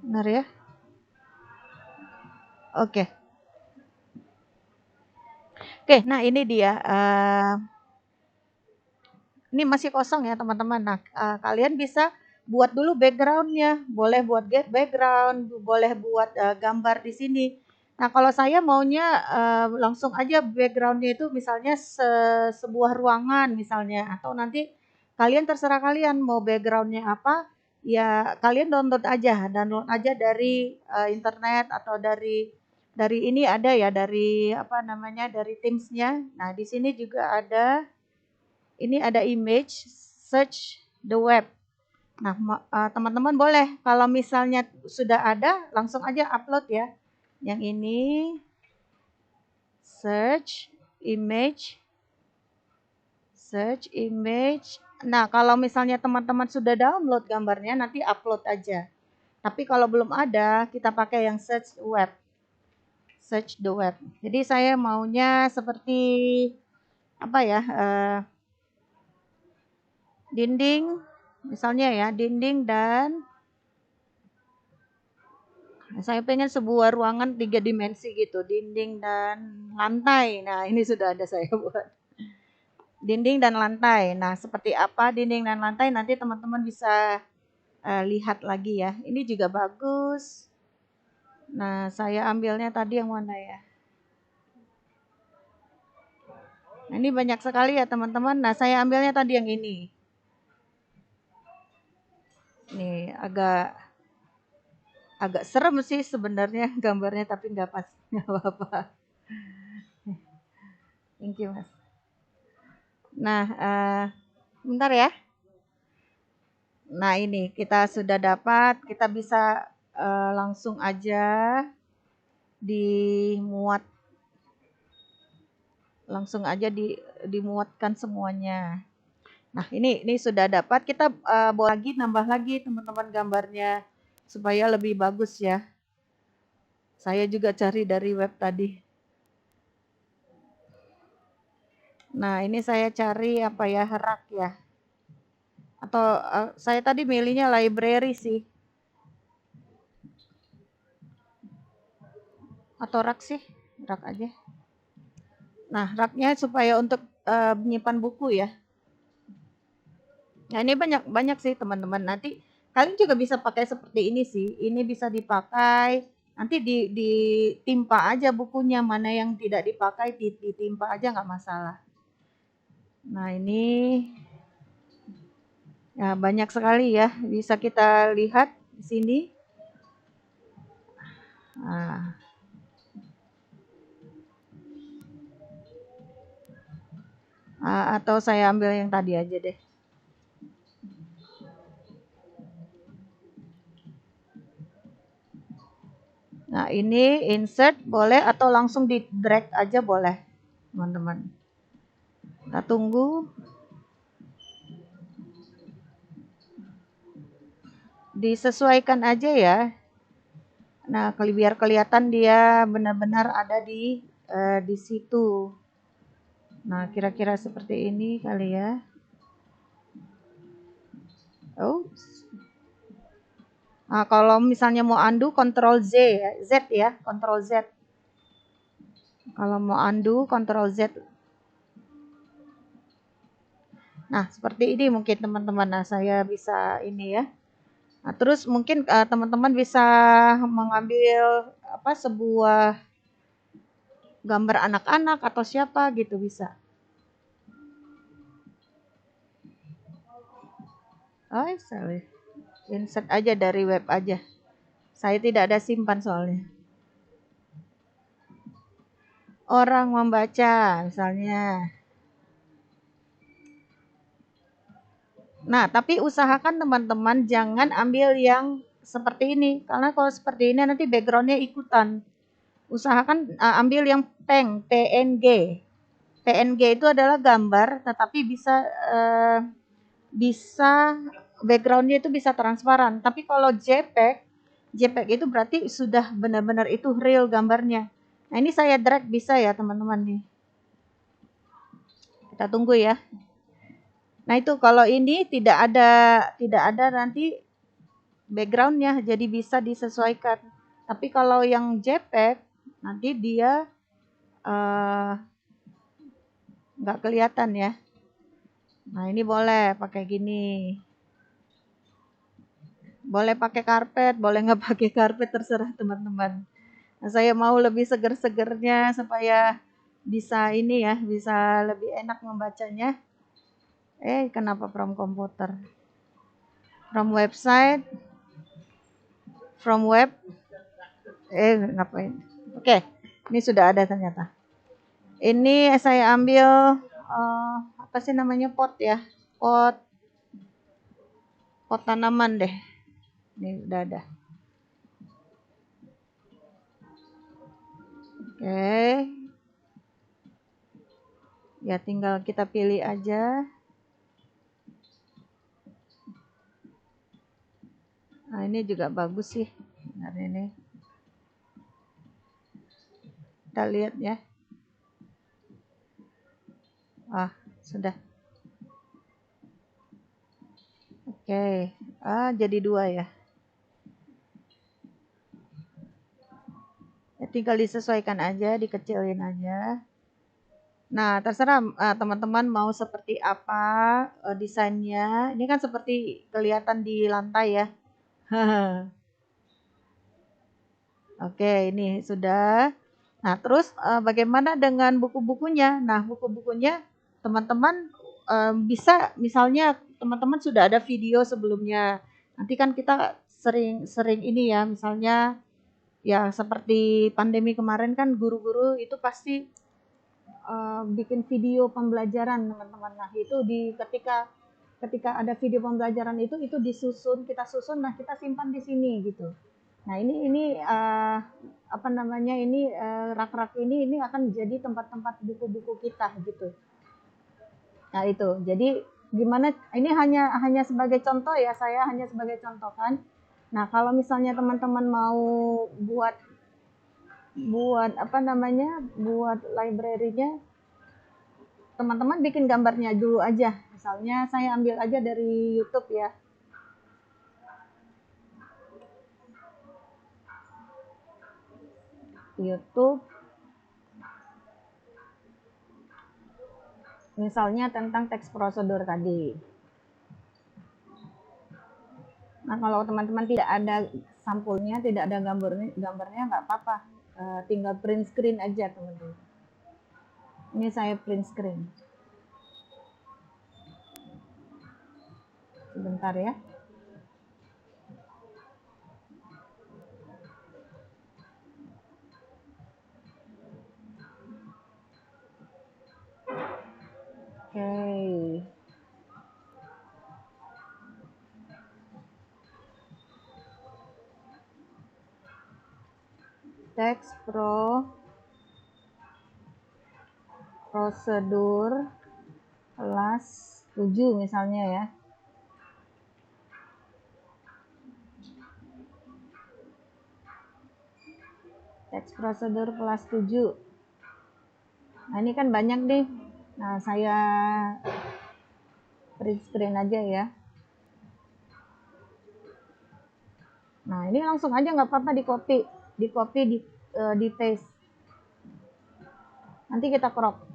Benar ya? Oke. Oke, nah ini dia. Ini masih kosong ya teman-teman. Nah, kalian bisa buat dulu backgroundnya. Boleh buat get background, boleh buat gambar di sini. Nah, kalau saya maunya langsung aja backgroundnya itu misalnya sebuah ruangan misalnya. Atau nanti kalian terserah kalian mau backgroundnya apa. Ya kalian download aja dari internet atau dari ini ada ya dari apa namanya dari Teams-nya. Nah, di sini juga ada ini ada image search the web. Nah, teman-teman boleh kalau misalnya sudah ada langsung aja upload ya. Yang ini search image search image. Nah, kalau misalnya teman-teman sudah download gambarnya nanti upload aja. Tapi kalau belum ada, kita pakai yang search web. Search the web. Jadi saya maunya seperti apa ya? Dinding misalnya ya, dinding dan saya pengen sebuah ruangan 3 dimensi gitu, dinding dan lantai. Nah, ini sudah ada saya buat. Dinding dan lantai. Nah, seperti apa dinding dan lantai nanti teman-teman bisa lihat lagi ya. Ini juga bagus. Nah, saya ambilnya tadi yang mana ya? Nah, ini banyak sekali ya teman-teman. Nah, saya ambilnya tadi yang ini. Nih, agak serem sih sebenarnya gambarnya tapi nggak pas, nggak apa-apa. Thank you, Mas. Nah, bentar ya. Nah, ini kita sudah dapat, kita bisa langsung aja dimuat, langsung aja dimuatkan semuanya. Nah, ini sudah dapat, kita bawa lagi, nambah lagi teman-teman gambarnya supaya lebih bagus ya. Saya juga cari dari web tadi. Nah, ini saya cari apa ya, rak ya. Atau saya tadi milihnya library sih. Atau rak sih, rak aja. Nah, raknya supaya untuk menyimpan buku ya. Nah, ini banyak sih teman-teman. Nanti kalian juga bisa pakai seperti ini sih. Ini bisa dipakai. Nanti ditimpa aja bukunya. Mana yang tidak dipakai ditimpa aja nggak masalah. Nah, ini ya banyak sekali ya. Bisa kita lihat di sini. Nah, atau saya ambil yang tadi aja deh. Nah, ini insert boleh atau langsung di drag aja boleh, teman-teman. Kita tunggu. Disesuaikan aja ya. Nah, biar kelihatan dia benar-benar ada di situ. Nah, kira-kira seperti ini kali ya. Oh. Nah, kalau misalnya mau undo Ctrl Z ya, Z ya, Ctrl Z. Kalau mau undo Ctrl Z. Nah, seperti ini mungkin teman-teman. Nah, saya bisa ini ya. Nah, terus mungkin teman-teman bisa mengambil apa sebuah gambar anak-anak atau siapa gitu bisa. Oh, sorry. Insert aja dari web aja. Saya tidak ada simpan soalnya. Orang membaca misalnya. Nah, tapi usahakan teman-teman jangan ambil yang seperti ini. Karena kalau seperti ini nanti backgroundnya ikutan. Usahakan ambil yang PNG. PNG itu adalah gambar, tetapi bisa backgroundnya itu bisa transparan. Tapi kalau JPEG itu berarti sudah benar-benar itu real gambarnya. Nah, ini saya drag bisa ya teman-teman nih. Kita tunggu ya. Nah, itu kalau ini tidak ada nanti backgroundnya, jadi bisa disesuaikan. Tapi kalau yang JPEG nanti dia nggak kelihatan ya. Nah ini boleh pakai gini, boleh pakai karpet, boleh nggak pakai karpet, terserah teman-teman. Nah, saya mau lebih seger-segernya supaya bisa ini ya, bisa lebih enak membacanya. Kenapa from komputer? From website, from web. Ngapain? Oke, ini sudah ada ternyata. Ini saya ambil apa sih namanya, pot ya, pot tanaman deh. Ini udah ada. Oke. Ya tinggal kita pilih aja. Nah ini juga bagus sih. Nah ini. Kita lihat ya. Sudah. Oke. Jadi 2 ya. Tinggal disesuaikan aja, dikecilin aja. Nah, terserah teman-teman mau seperti apa desainnya. Ini kan seperti kelihatan di lantai ya. Oke, ini sudah. Nah, terus bagaimana dengan buku-bukunya? Nah, buku-bukunya teman-teman bisa, misalnya teman-teman sudah ada video sebelumnya. Nanti kan kita sering ini ya, misalnya ya seperti pandemi kemarin kan guru-guru itu pasti bikin video pembelajaran teman-teman. Nah, itu ketika ada video pembelajaran itu disusun, kita susun, nah kita simpan di sini gitu. Nah, ini apa namanya, ini rak-rak ini akan jadi tempat-tempat buku-buku kita gitu. Nah, itu. Jadi gimana, ini hanya sebagai contoh ya, saya hanya sebagai contoh kan. Nah, kalau misalnya teman-teman mau buat apa namanya, buat library-nya, teman-teman bikin gambarnya dulu aja. Misalnya saya ambil aja dari YouTube ya. YouTube. Misalnya tentang teks prosedur tadi. Nah, kalau teman-teman tidak ada sampulnya, tidak ada gambarnya nggak apa-apa. Tinggal print screen aja teman-teman. Ini saya print screen. Sebentar ya. Oke. Teks prosedur kelas 7 misalnya ya. Teks prosedur kelas 7. Nah, ini kan banyak deh. Nah, saya print screen aja ya. Nah, ini langsung aja nggak apa-apa, di copy, di paste. Nanti kita crop.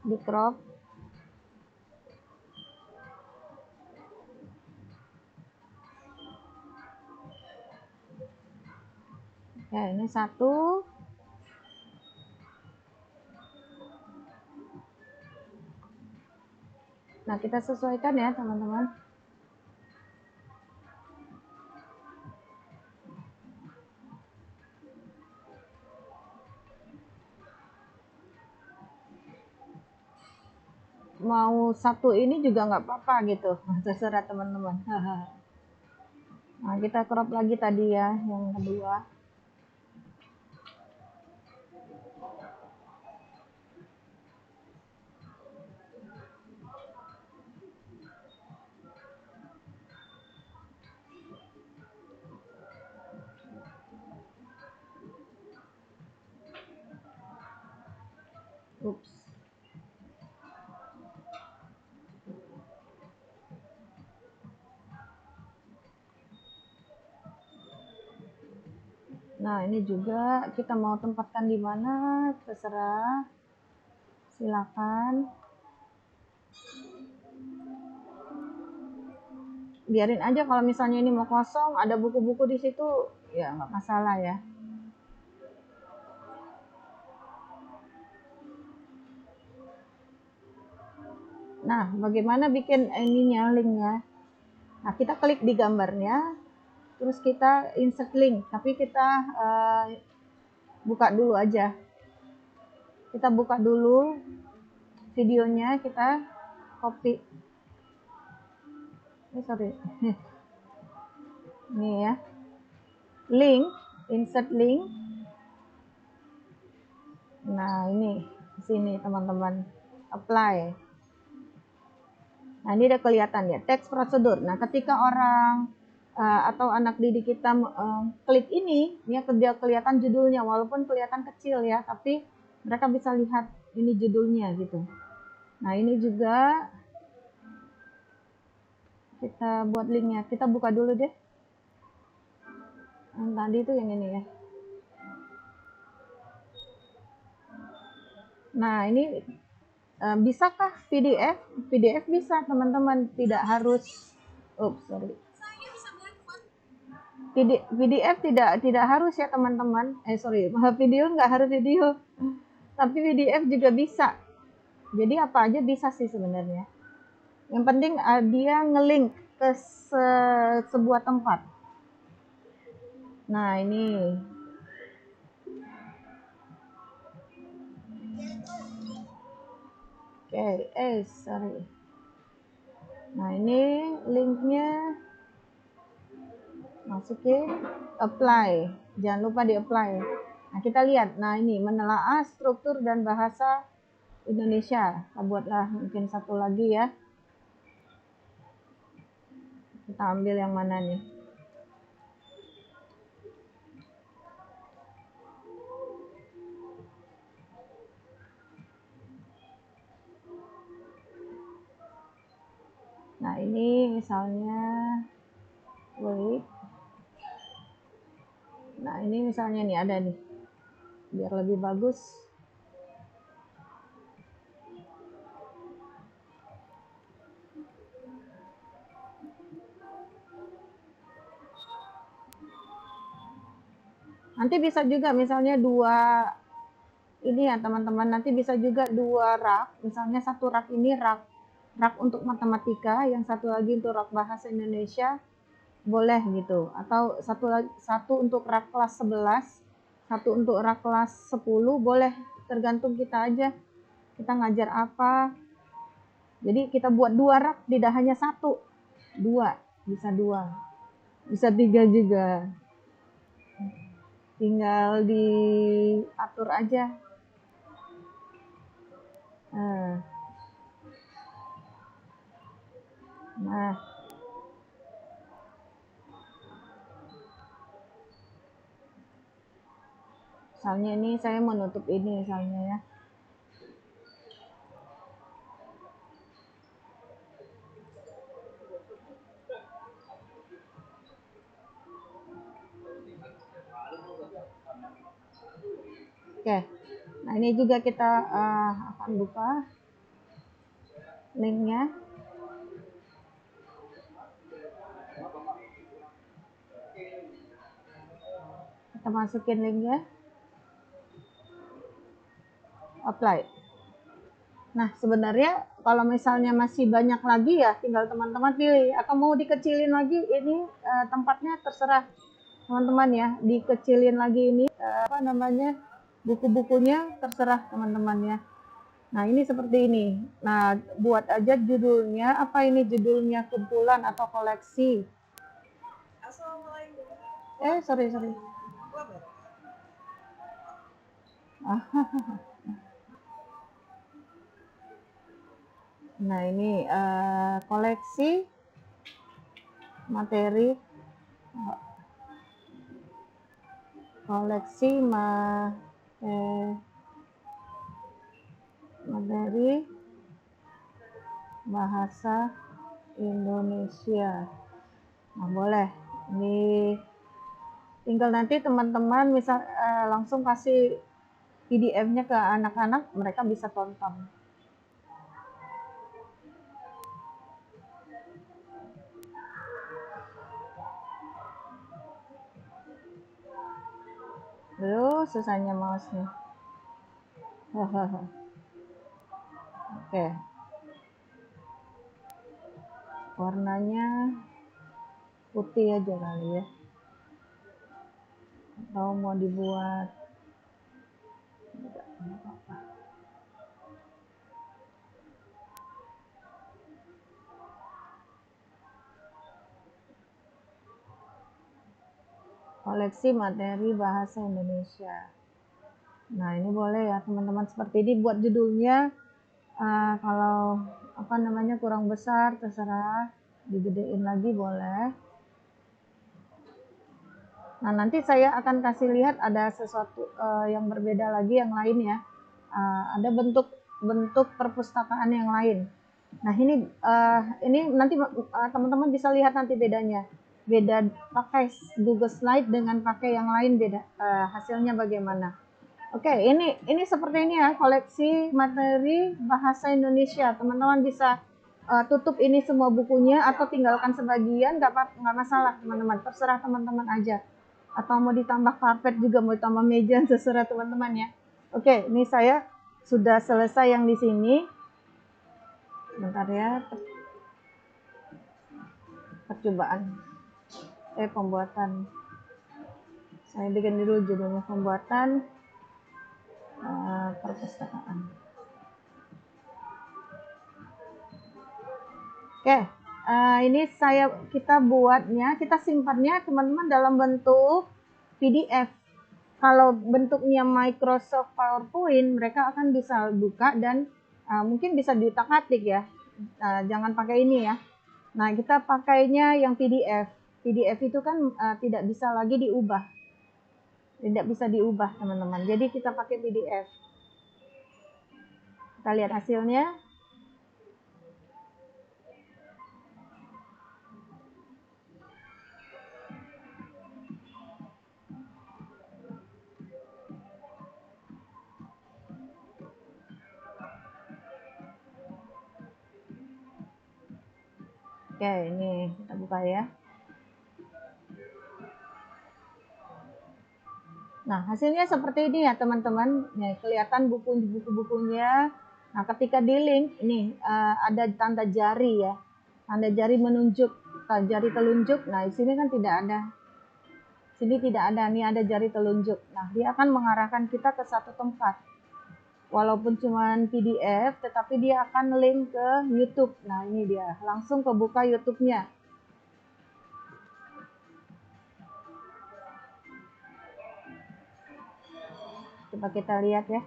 Di crop. Ya, ini satu. Nah, kita sesuaikan ya, teman-teman. Mau satu ini juga nggak apa-apa gitu. Terserah teman-teman. Nah, kita crop lagi tadi ya, yang kedua. Ups. Nah, ini juga kita mau tempatkan di mana, terserah. Silakan. Biarin aja kalau misalnya ini mau kosong, ada buku-buku di situ, ya nggak masalah ya. Nah, bagaimana bikin ininya, linknya? Nah, kita klik di gambarnya, terus kita insert link, tapi kita buka dulu aja. Kita buka dulu videonya, kita copy. Sorry. Ini ya. Link, insert link. Nah, ini di sini teman-teman. Apply. Nah, ini udah kelihatan ya, teks prosedur. Nah, ketika orang atau anak didik kita klik ini, ya dia kelihatan judulnya, walaupun kelihatan kecil ya, tapi mereka bisa lihat ini judulnya gitu. Nah, ini juga kita buat linknya. Kita buka dulu deh. Yang tadi itu yang ini ya. Nah, ini bisakah PDF? PDF bisa teman-teman, tidak harus. Sorry. PDF tidak harus ya teman-teman. Sorry, video nggak harus video, tapi PDF juga bisa. Jadi apa aja bisa sih sebenarnya. Yang penting dia ngelink ke sebuah tempat. Nah, ini. Oke, sorry. Nah, ini linknya. Masukin, apply. Jangan lupa di apply. Nah, kita lihat. Nah, ini menelaah struktur dan bahasa Indonesia. Kita buatlah mungkin satu lagi ya. Kita ambil yang mana nih? Nah, ini misalnya wait. Nah, ini misalnya nih ada nih. Biar lebih bagus. Nanti bisa juga misalnya dua ini ya teman-teman, nanti bisa juga dua rak. Misalnya satu rak ini rak untuk matematika, yang satu lagi untuk rak bahasa Indonesia. Boleh gitu. Atau satu untuk rak kelas 11, satu untuk rak kelas 10, boleh, tergantung kita aja. Kita ngajar apa. Jadi kita buat dua rak, tidak hanya satu. Dua, bisa dua. Bisa tiga juga. Tinggal diatur aja. Nah, misalnya ini saya menutup ini misalnya ya. Oke, nah ini juga kita akan buka linknya. Kita masukin linknya, apply. Nah, sebenarnya kalau misalnya masih banyak lagi ya tinggal teman-teman pilih, atau mau dikecilin lagi ini tempatnya terserah teman-teman ya, dikecilin lagi ini buku-bukunya terserah teman-teman ya. Nah, ini seperti ini. Nah, buat aja judulnya, apa ini judulnya, kumpulan atau koleksi. Sorry. Nah, ini koleksi materi, materi bahasa Indonesia. Nah, boleh. Ini Tinggal nanti teman-teman misal langsung kasih PDF-nya ke anak-anak, mereka bisa tonton. Susahnya mouse-nya. Oke. Warnanya putih aja kali ya. Atau mau dibuat koleksi materi bahasa Indonesia. Nah, ini boleh ya teman-teman, seperti ini buat judulnya. Kalau kurang besar, terserah digedein lagi boleh. Nah, nanti saya akan kasih lihat ada sesuatu yang berbeda lagi, yang lain ya. Ada bentuk perpustakaan yang lain. Nah, ini nanti teman-teman bisa lihat nanti bedanya. Beda pakai Google Slide dengan pakai yang lain, beda hasilnya bagaimana. Oke, ini seperti ini ya, koleksi materi bahasa Indonesia. Teman-teman bisa tutup ini semua bukunya atau tinggalkan sebagian, nggak masalah teman-teman. Terserah teman-teman aja. Atau mau ditambah karpet juga, mau ditambah meja, terserah teman-teman ya. Oke, ini saya sudah selesai yang di sini. Bentar ya, percobaan pembuatan. Saya bikin dulu judulnya, pembuatan perpustakaan. Oke, ini kita buatnya, kita simpannya teman-teman dalam bentuk PDF. Kalau bentuknya Microsoft PowerPoint, mereka akan bisa buka dan mungkin bisa diutak-atik ya. Jangan pakai ini ya. Nah, kita pakainya yang PDF. PDF itu kan tidak bisa lagi diubah. Tidak bisa diubah, teman-teman. Jadi kita pakai PDF. Kita lihat hasilnya. Oke, ini kita buka ya. Nah, hasilnya seperti ini ya teman-teman. Nah, kelihatan buku-bukunya. Nah, ketika di link ini ada tanda jari ya. Tanda jari menunjuk, jari telunjuk. Nah, di sini kan tidak ada. Sini tidak ada, ini ada jari telunjuk. Nah, dia akan mengarahkan kita ke satu tempat. Walaupun cuma PDF, tetapi dia akan link ke YouTube. Nah, ini dia. Langsung kebuka YouTube-nya. Coba kita lihat ya.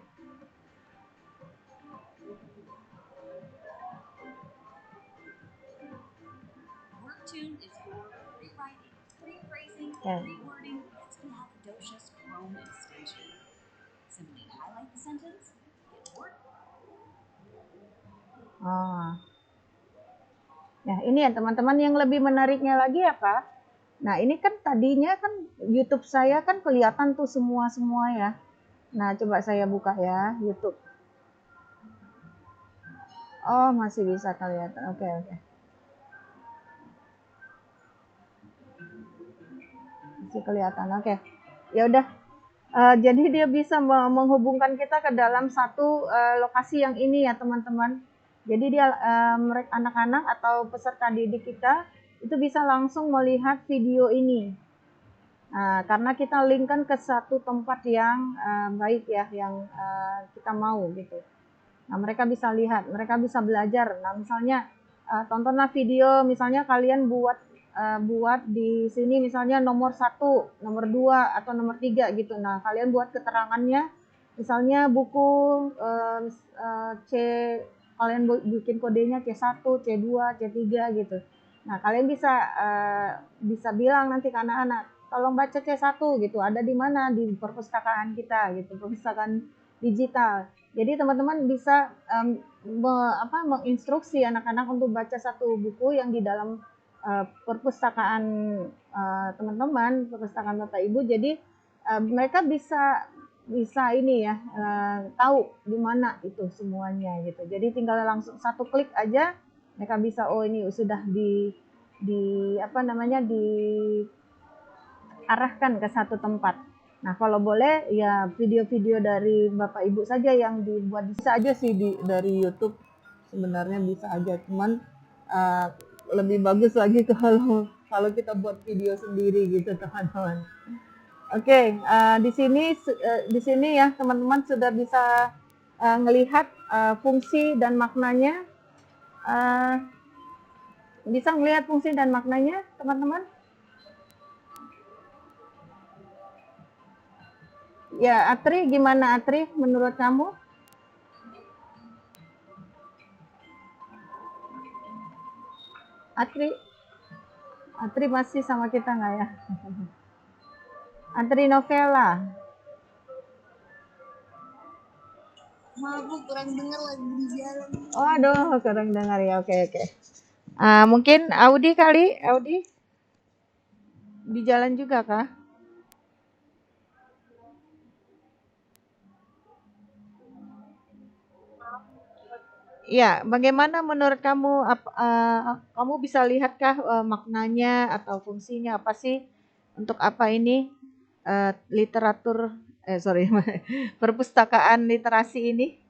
Nah, ini ya teman-teman, yang lebih menariknya lagi apa? Nah, ini kan tadinya kan YouTube saya kan kelihatan tuh semua ya. Nah, coba saya buka ya YouTube. Oh, masih bisa kelihatan. Oke. Masih kelihatan. Oke. Ya udah. Jadi dia bisa menghubungkan kita ke dalam satu lokasi yang ini ya teman-teman. Jadi dia anak-anak atau peserta didik kita itu bisa langsung melihat video ini. Karena kita linkkan ke satu tempat yang baik ya, yang kita mau gitu. Nah, mereka bisa lihat, mereka bisa belajar. Nah, misalnya tontonlah video, misalnya kalian buat di sini misalnya nomor 1, nomor 2 atau nomor 3 gitu. Nah, kalian buat keterangannya, misalnya buku C, kalian bikin kodenya C1, C2, C3 gitu. Nah, kalian bisa bilang nanti ke anak-anak, tolong baca C1 gitu. Ada di mana? Di perpustakaan kita gitu, perpustakaan digital. Jadi teman-teman bisa menginstruksi anak-anak untuk baca satu buku yang di dalam perpustakaan teman-teman, perpustakaan Bapak Ibu. Jadi mereka bisa bisa ini ya, tahu di mana itu semuanya gitu. Jadi tinggal langsung satu klik aja mereka bisa, oh ini sudah di apa namanya, diarahkan ke satu tempat. Nah, kalau boleh ya video-video dari Bapak Ibu saja yang dibuat Bisa aja sih dari YouTube, sebenarnya bisa aja, cuman uh, lebih bagus lagi kalau kalau kita buat video sendiri gitu teman-teman. Oke, di sini ya teman-teman sudah bisa ngelihat fungsi dan maknanya. Uh, Bisa melihat fungsi dan maknanya, teman-teman? Ya, Atri, gimana Atri menurut kamu? Atri, Atri masih sama kita nggak ya? Atri Novela. Maaf, Bu, kurang dengar lagi di jalan. Oh, aduh, kurang dengar ya. Oke, oke. Mungkin Audi kali, Audi di jalan juga kah? Ya, bagaimana menurut kamu? Kamu bisa lihatkah maknanya atau fungsinya apa sih? Untuk apa ini literatur? Sorry, perpustakaan literasi ini?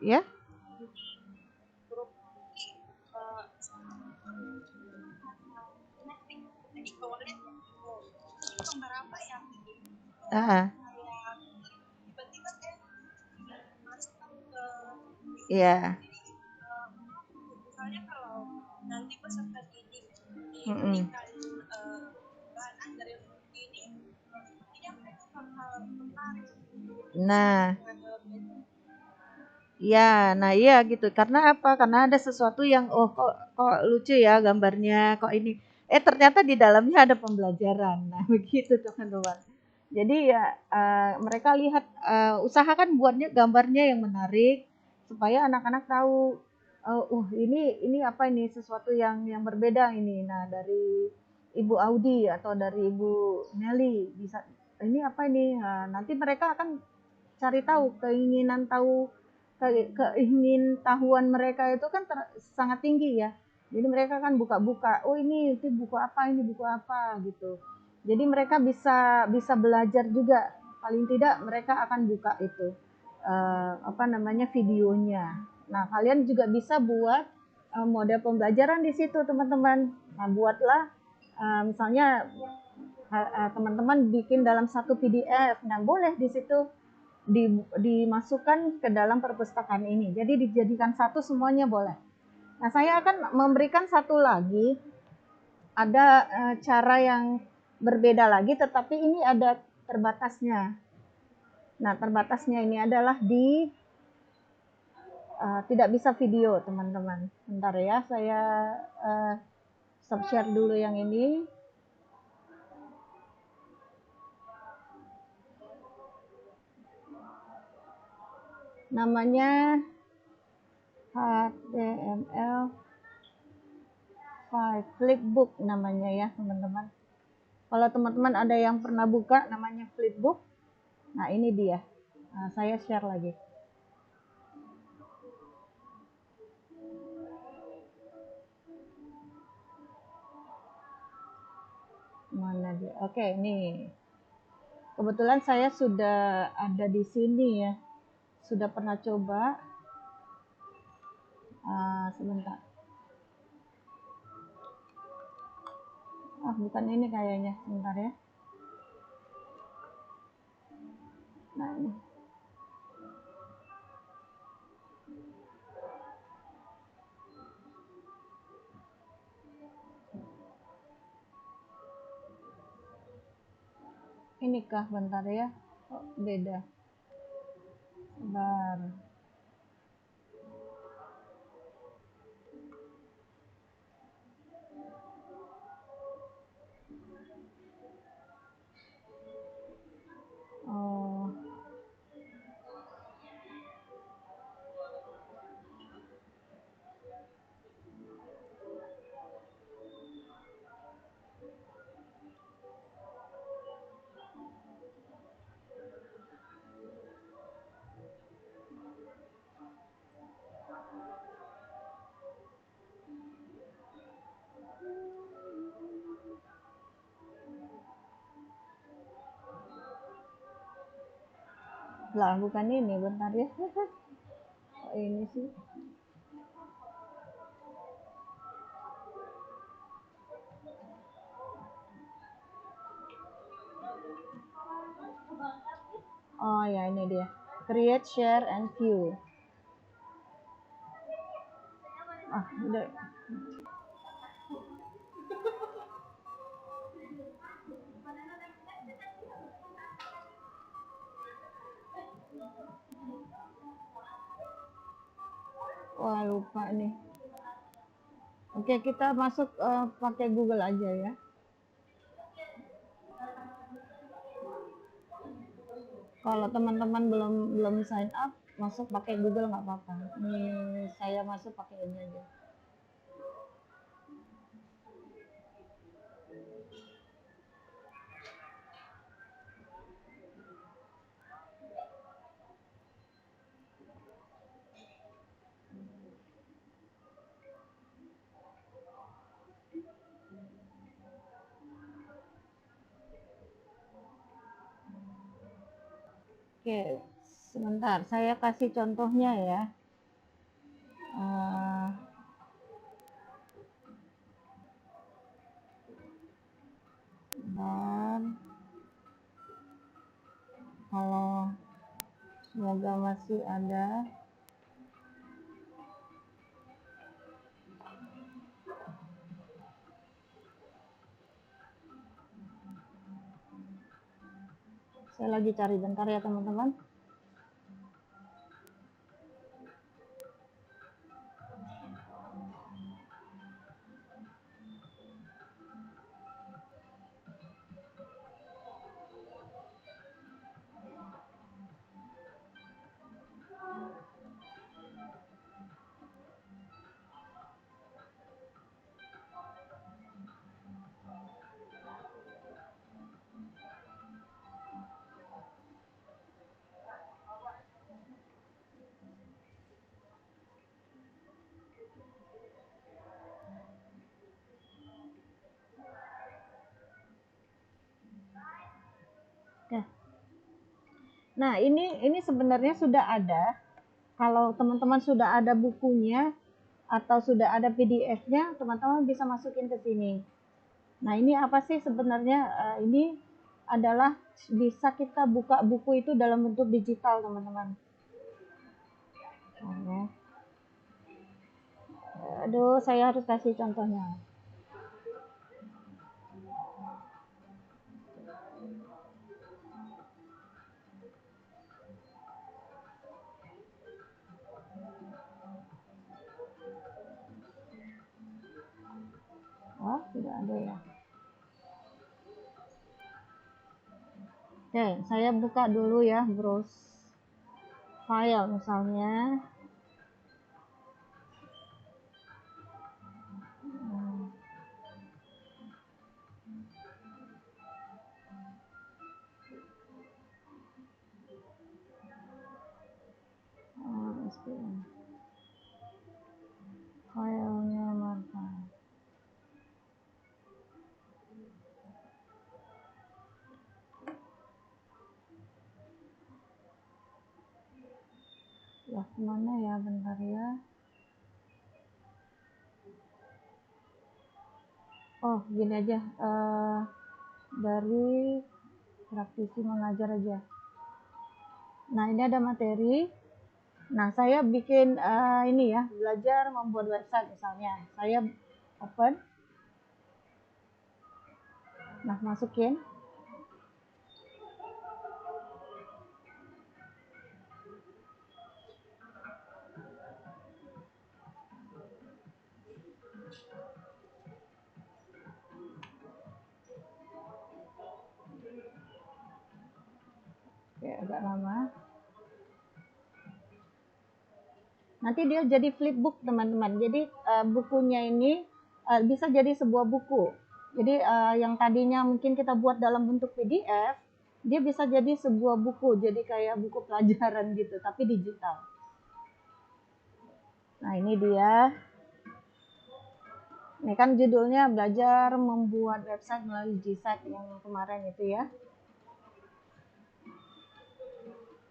Ya, ah, ya, Misalnya kalau nanti peserta didik mm-mm. diberikan bahan ajar yang begini, sepertinya mereka bakal tertarik Nah, dengan ya, nah iya gitu. Karena apa? Karena ada sesuatu yang oh kok lucu ya gambarnya, kok ini. Ternyata di dalamnya ada pembelajaran. Nah, begitu teman-teman. Jadi ya mereka lihat usahakan buatnya gambarnya yang menarik supaya anak-anak tahu ini apa ini sesuatu yang berbeda ini. Nah, dari Ibu Audi atau dari Ibu Nelly bisa ini apa ini? Nah, nanti mereka akan cari tahu, keinginan tahu keingin tahuan mereka itu kan sangat tinggi ya. Jadi mereka kan buka-buka, oh ini itu buku apa, ini buku apa gitu. Jadi mereka bisa bisa belajar juga. Paling tidak mereka akan buka itu apa namanya videonya. Nah, kalian juga bisa buat model pembelajaran di situ, teman-teman. Nah, buatlah misalnya teman-teman bikin dalam satu PDF. Nah, boleh di situ dimasukkan ke dalam perpustakaan ini. Jadi dijadikan satu semuanya boleh. Nah, saya akan memberikan satu lagi, ada cara yang berbeda lagi, tetapi ini ada terbatasnya. Nah, terbatasnya ini adalah tidak bisa video, teman-teman. Bentar ya, saya stop share dulu yang ini. Namanya HTML file flipbook namanya ya, teman-teman. Kalau teman-teman ada yang pernah buka namanya flipbook, nah ini dia. Nah, saya share lagi. Mana dia? Oke, ini. Kebetulan saya sudah ada di sini ya. Sudah pernah coba. Sebentar. Bukan ini kayaknya. Sebentar ya. Nah, ini. Inikah bentar ya? Oh, beda. Bentar. Oh. Lah, bukan ini, bentar ya. Oh, ini sih. Oh ya, ini dia. Create, share, and view. Ah, udah. Wah, lupa nih. Oke, kita masuk pakai Google aja ya. Kalau teman-teman belum sign up, masuk pakai Google nggak apa-apa. Ini saya masuk pakai ini aja. Oke, sebentar, saya kasih contohnya ya. Dan kalau semoga masih ada. Saya lagi cari, bentar ya teman-teman. Oke. Nah, ini sebenarnya sudah ada. Kalau teman-teman sudah ada bukunya atau sudah ada PDF-nya, teman-teman bisa masukin ke sini. Nah, ini apa sih sebenarnya? Ini adalah bisa kita buka buku itu dalam bentuk digital, teman-teman. Aduh, saya harus kasih contohnya. Oh, tidak ada ya. Oke, saya buka dulu ya, browse file misalnya. SPN. Filenya mana? Ya, kemana ya, bentar ya. Oh, gini aja. Dari praktisi mengajar aja. Nah, ini ada materi. Nah, saya bikin ini ya, belajar membuat website misalnya. Saya open. Nah, masukin. Oke, agak lama. Nanti dia jadi flipbook, teman-teman. Jadi bukunya ini bisa jadi sebuah buku. Jadi yang tadinya mungkin kita buat dalam bentuk PDF, dia bisa jadi sebuah buku. Jadi kayak buku pelajaran gitu, tapi digital. Nah, ini dia. Ini kan judulnya belajar membuat website melalui G-Site yang kemarin itu ya.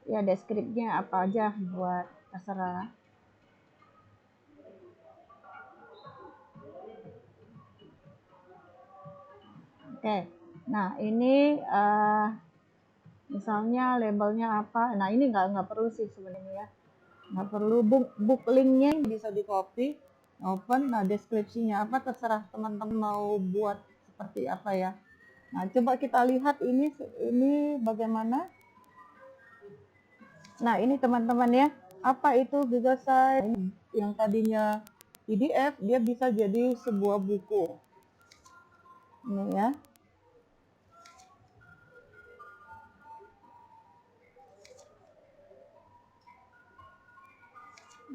ya deskripsinya apa aja buat terserah. Oke, nah ini misalnya labelnya apa. Nah ini nggak perlu sih sebenarnya ya, nggak perlu. Book linknya Bisa di copy, open. Nah, deskripsinya apa terserah teman-teman mau buat seperti apa ya. Nah, coba kita lihat ini bagaimana. Nah, ini teman-teman ya, apa itu Google Sites yang tadinya PDF, dia bisa jadi sebuah buku. Ini ya.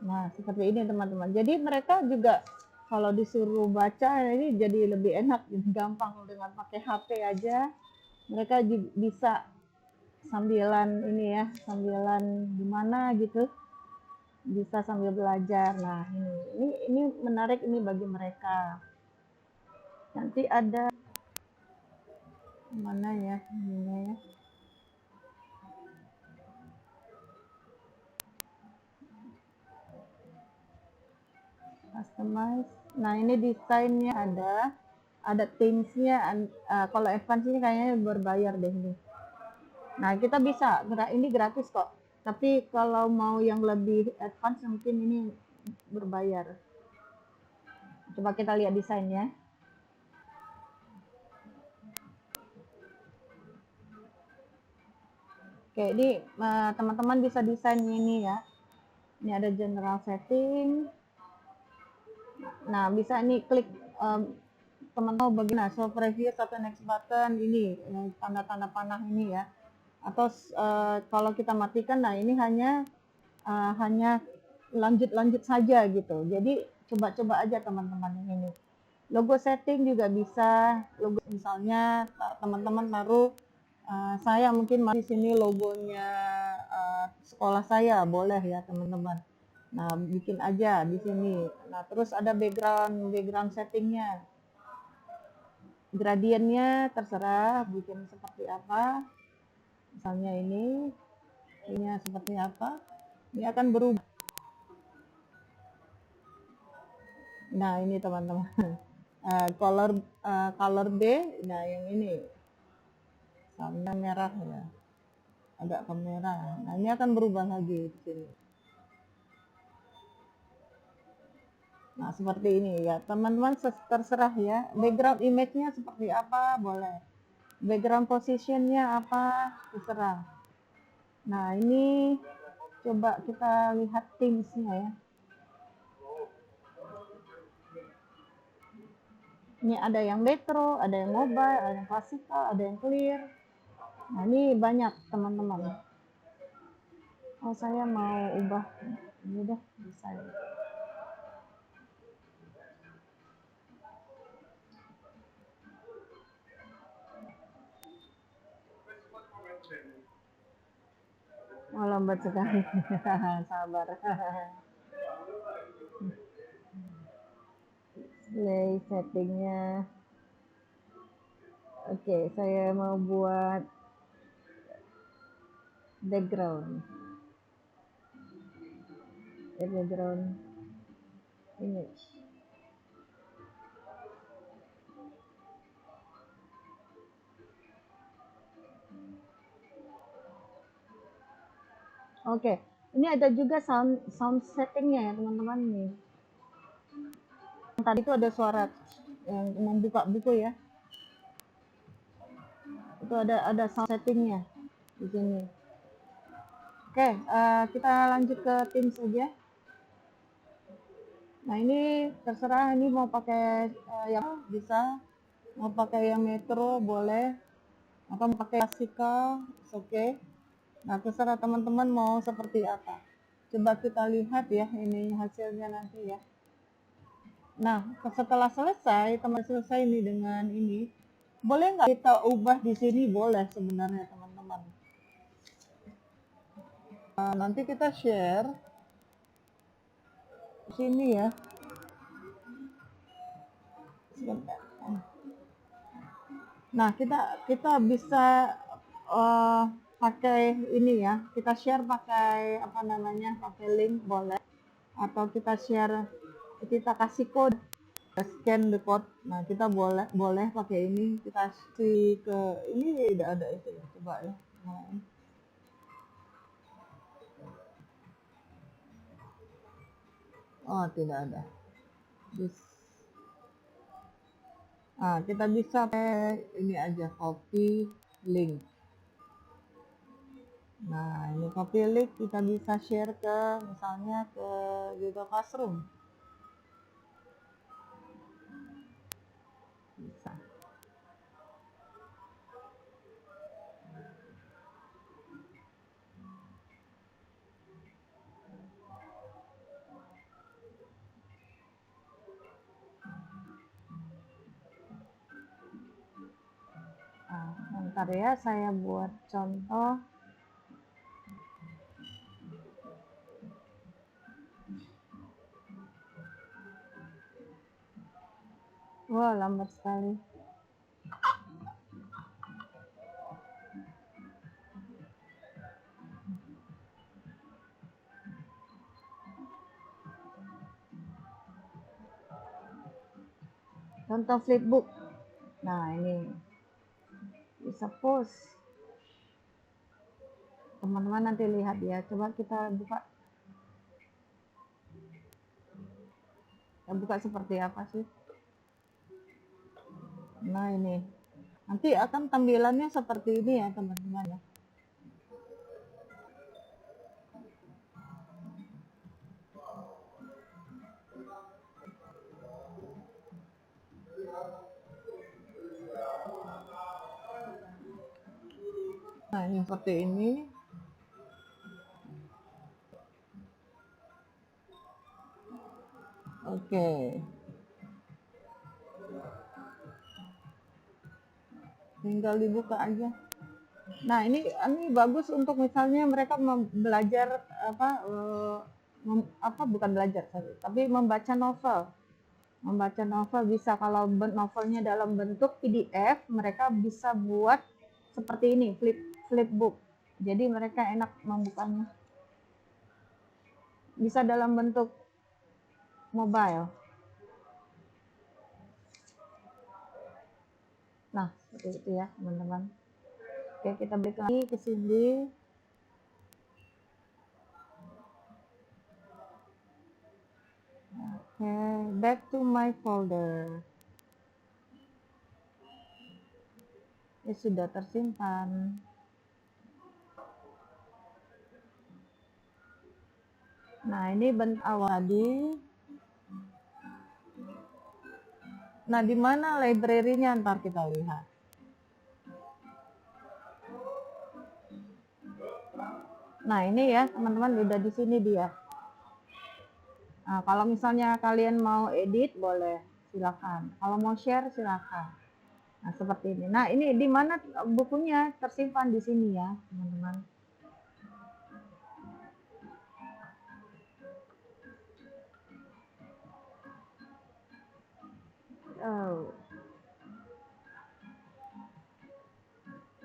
Nah, seperti ini teman-teman. Jadi mereka juga kalau disuruh baca ini jadi lebih enak, gampang dengan pakai HP aja. Mereka juga bisa sambilan ini ya, sambilan gimana gitu, bisa sambil belajar. Nah, ini menarik ini bagi mereka. Nanti ada mana ya ininya ya. Customize. Nah, ini desainnya ada themesnya. Kalau advance ini kayaknya berbayar deh ini. Nah, kita bisa, ini gratis kok. Tapi kalau mau yang lebih advance mungkin ini berbayar. Coba kita lihat desainnya. Oke, ini teman-teman bisa desain ini ya. Ini ada general setting. Nah, bisa ini klik teman-teman bagian show previous atau next button ini tanda-tanda panah ini ya. Atau kalau kita matikan, nah ini hanya lanjut saja gitu. Jadi coba-coba aja teman-teman yang ini. Logo setting juga bisa. Logo misalnya teman-teman taruh saya mungkin di sini logonya sekolah saya, boleh ya teman-teman. Nah, bikin aja di sini. Nah, terus ada background settingnya. Gradiennya terserah bikin seperti apa. Misalnya ini seperti apa. Ini akan berubah. Nah, ini teman-teman. Color B, nah yang ini warna merah ya, agak ke merah. Nah, ini akan berubah lagi di sini. Nah, seperti ini ya teman-teman, terserah ya. Background image-nya seperti apa boleh, background position-nya apa terserah. Nah, ini coba kita lihat themesnya ya. Ini ada yang metro, ada yang mobile, ada yang klasikal, ada yang clear. Nah, ini banyak teman-teman. Oh, saya mau ubah ini deh, bisa ya. Oh, lambat sekali. Sabar. Play settingnya. Oke, saya mau buat background image. Oke, ini ada juga sound settingnya ya teman-teman nih. Tadi itu ada suara yang membuka buku ya. Itu ada sound settingnya di sini. Oke, kita lanjut ke theme saja. Nah, ini terserah, ini mau pakai yang bisa, mau pakai yang metro boleh, atau mau pakai klasikal, oke. Nah, terserah teman-teman mau seperti apa. Coba kita lihat ya ini hasilnya nanti ya. Nah, setelah selesai, selesai ini dengan ini, boleh nggak kita ubah di sini? Boleh sebenarnya teman-teman. Nanti kita share di sini ya. Nah, kita bisa pakai ini ya, kita share pakai apa namanya, pakai link boleh, atau kita share, kita kasih kode, scan the code. Nah, kita boleh boleh pakai ini, kita kasih ke ini, tidak ada itu ya, coba ya. Nah, oh tidak ada. Nah, kita bisa pakai ini aja, copy link. Nah, ini copy link kita bisa share ke misalnya ke Google Classroom. Bisa. Nah, ntar ya saya buat contoh. Wah, lambat sekali. Contoh flipbook. Nah, ini bisa post. Teman-teman nanti lihat ya. Coba kita buka. Kita buka seperti apa sih? Nah, ini. Nanti akan tampilannya seperti ini ya, teman-teman ya. Nah, ini seperti ini. Oke. Tinggal dibuka aja. Nah, ini bagus untuk misalnya mereka belajar apa, apa bukan belajar, tapi membaca novel. Membaca novel bisa, kalau novelnya dalam bentuk PDF, mereka bisa buat seperti ini, flipbook. Jadi mereka enak membukanya. Bisa dalam bentuk mobile. Nah, seperti itu ya, teman-teman. Oke, kita balik lagi ke sini. Oke, back to my folder. Ini sudah tersimpan. Nah, ini bentuk awal tadi. Nah, di mana library-nya ntar kita lihat. Nah, ini ya, teman-teman, udah di sini dia. Nah, kalau misalnya kalian mau edit, boleh, silakan. Kalau mau share, silakan. Nah, seperti ini. Nah, ini di mana bukunya tersimpan di sini ya, teman-teman. Oh.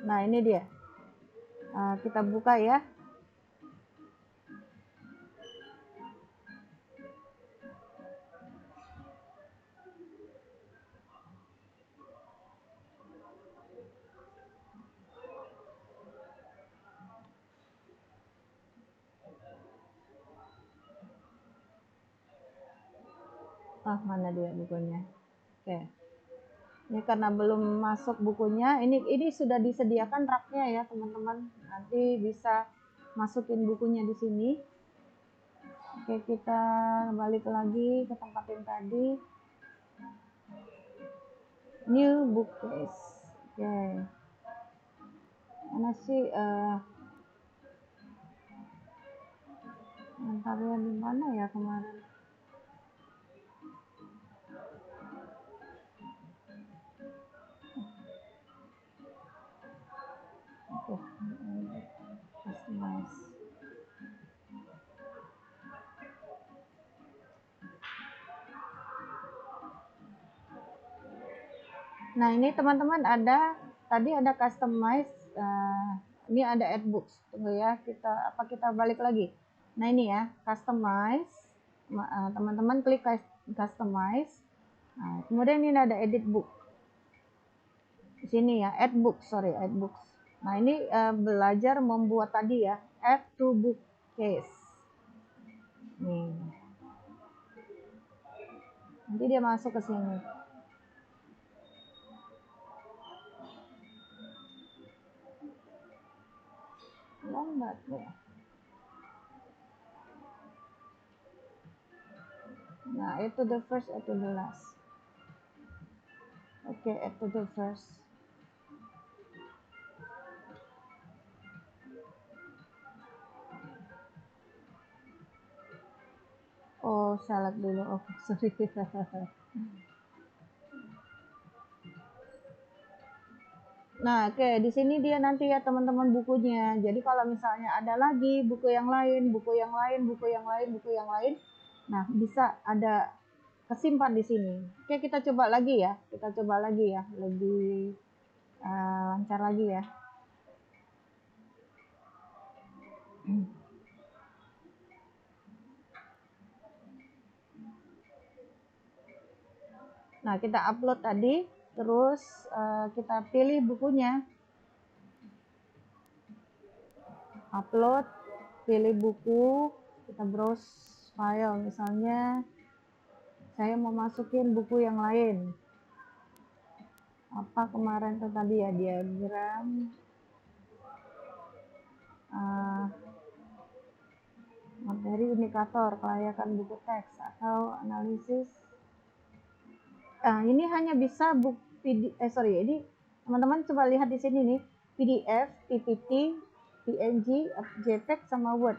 Nah, ini dia. Kita buka ya. Mana dia bukunya? Oke. Ini karena belum masuk bukunya, ini sudah disediakan raknya ya, teman-teman. Nanti bisa masukin bukunya di sini. Oke, kita balik lagi ke tempat yang tadi. New bookcase. Oke. Mana sih antaranya di mana ya kemarin? Oke, customize. Nah, ini teman-teman tadi ada customize Ini ada add books. Tunggu ya, kita balik lagi. Nah ini ya, customize. Teman-teman klik customize. Nah, kemudian ini ada edit book. Di sini ya, add books. Nah ini belajar membuat tadi ya, add to book case. Nih. Nanti dia masuk ke sini. Lambat ya. Nah, add to the first, add to the last. Oke, add to the first. Oh, salad dulu. Oh, sorry. Nah, oke, di sini dia nanti ya teman-teman bukunya. Jadi kalau misalnya ada lagi buku yang lain, nah bisa ada kesimpan di sini. Oke, kita coba lagi ya. Lebih lancar lagi ya. Nah, kita upload tadi, terus kita pilih bukunya. Upload, pilih buku, kita browse file. Misalnya saya mau masukin buku yang lain. Apa kemarin tuh tadi ya, diagram, materi indikator, kelayakan buku teks, atau analisis. Ini hanya bisa ini teman-teman coba lihat di sini nih, PDF, PPT, PNG, JPEG, sama Word.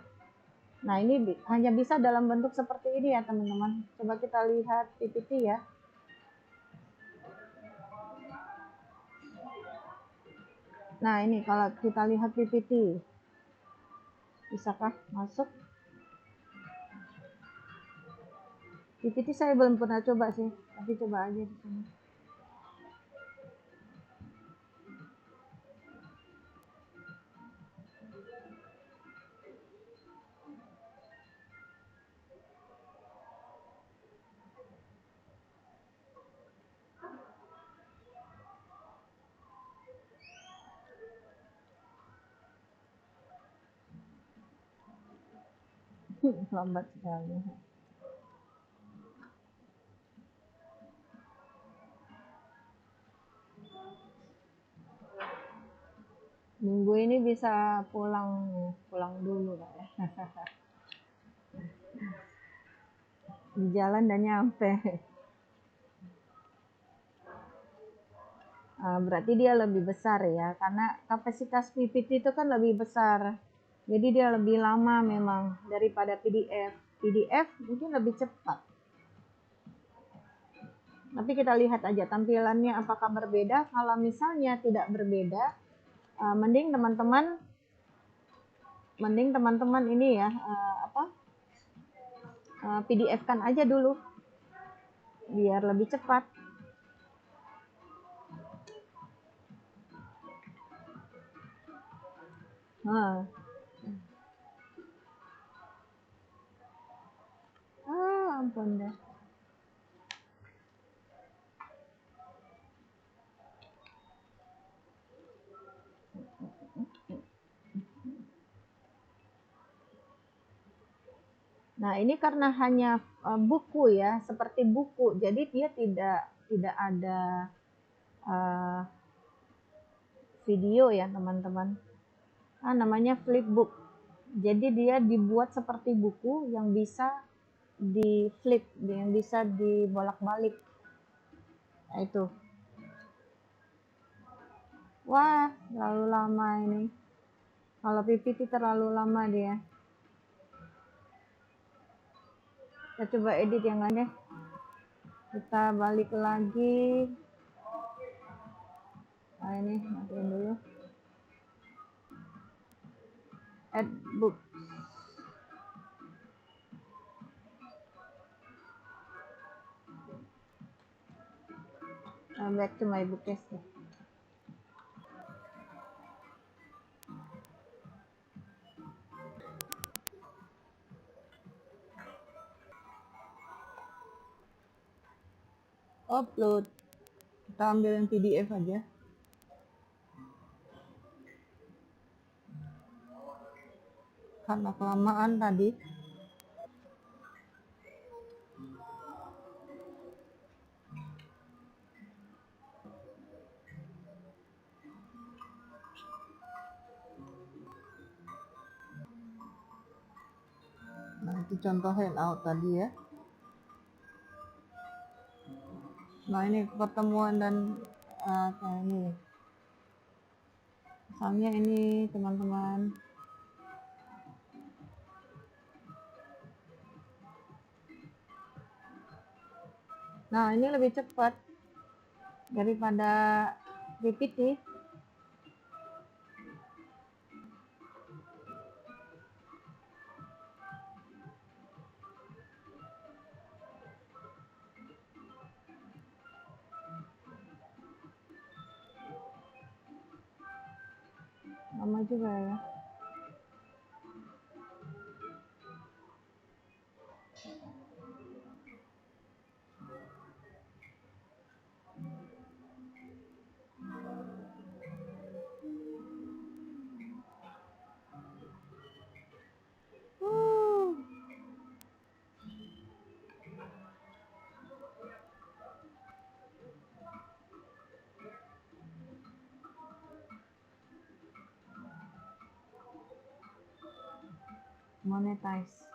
Nah ini hanya bisa dalam bentuk seperti ini ya teman-teman. Coba kita lihat PPT ya. Nah ini kalau kita lihat PPT, bisakah masuk? PPT saya belum pernah coba sih, tapi coba aja di sini. Lambat sekali. Minggu ini bisa pulang dulu lah ya. Di jalan dan nyampe. Berarti dia lebih besar ya, karena kapasitas PPT itu kan lebih besar. Jadi dia lebih lama memang daripada PDF. PDF mungkin lebih cepat. Tapi kita lihat aja tampilannya apakah berbeda. Kalau misalnya tidak berbeda, mending teman-teman ini ya PDF kan aja dulu biar lebih cepat. Ampun deh. Nah, ini karena hanya buku ya, seperti buku. Jadi dia tidak ada video ya, teman-teman. Namanya flipbook. Jadi dia dibuat seperti buku yang bisa di flip, yang bisa dibolak-balik. Nah, itu. Wah, terlalu lama ini. Kalau PPT terlalu lama dia. Kita coba edit yang lain deh. Kita balik lagi. Nah, ini matiin dulu. Add book. Back to my bookcase. upload. Kita ambil yang PDF aja. Karena kelamaan tadi. Nah, itu contoh handout tadi ya. Nah, ini pertemuan dan kayak ini. Misalnya ini teman-teman. Nah, ini lebih cepat daripada PPT. Lama juga ya. Monetize.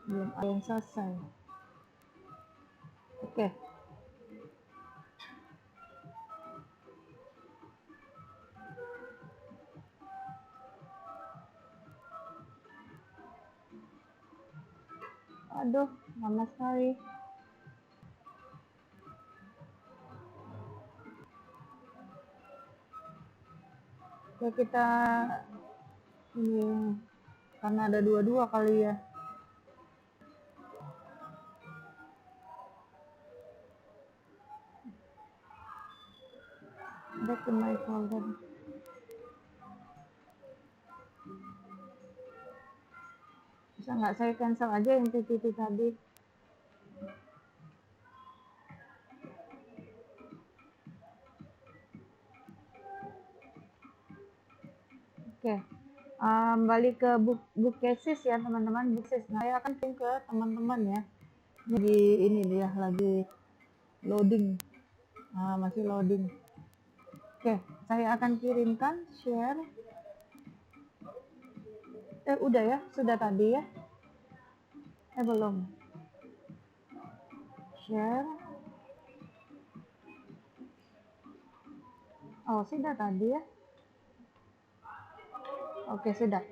Belum ada yang selesai. Oke. Aduh, lama sekali. Ya kita ini karena ada dua-dua kali ya. Back to my folder. Bisa nggak saya cancel aja yang PPT tadi? Oke. Balik ke book cases ya teman-teman. Book cases. Nah, saya akan kirim ke teman-teman ya. Lagi ini dia lagi loading. Masih loading. Oke, saya akan kirimkan share. Udah ya, sudah tadi ya. Belum. Share. Oh, sudah tadi ya. Oke, sudah.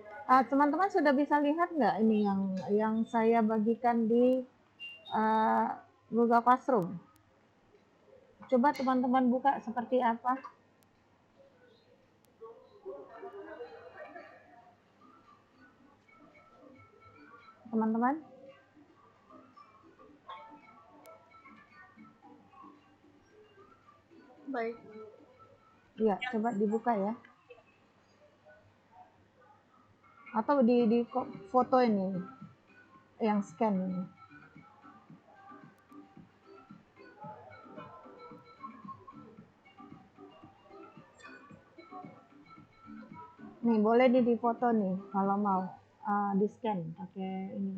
Teman-teman sudah bisa lihat nggak ini yang saya bagikan di Google Classroom? Coba teman-teman buka seperti apa? Teman-teman? Baik. Iya, coba dibuka ya. Atau di foto ini, yang scan ini. Nih, boleh di foto nih, kalau mau di scan pakai ini.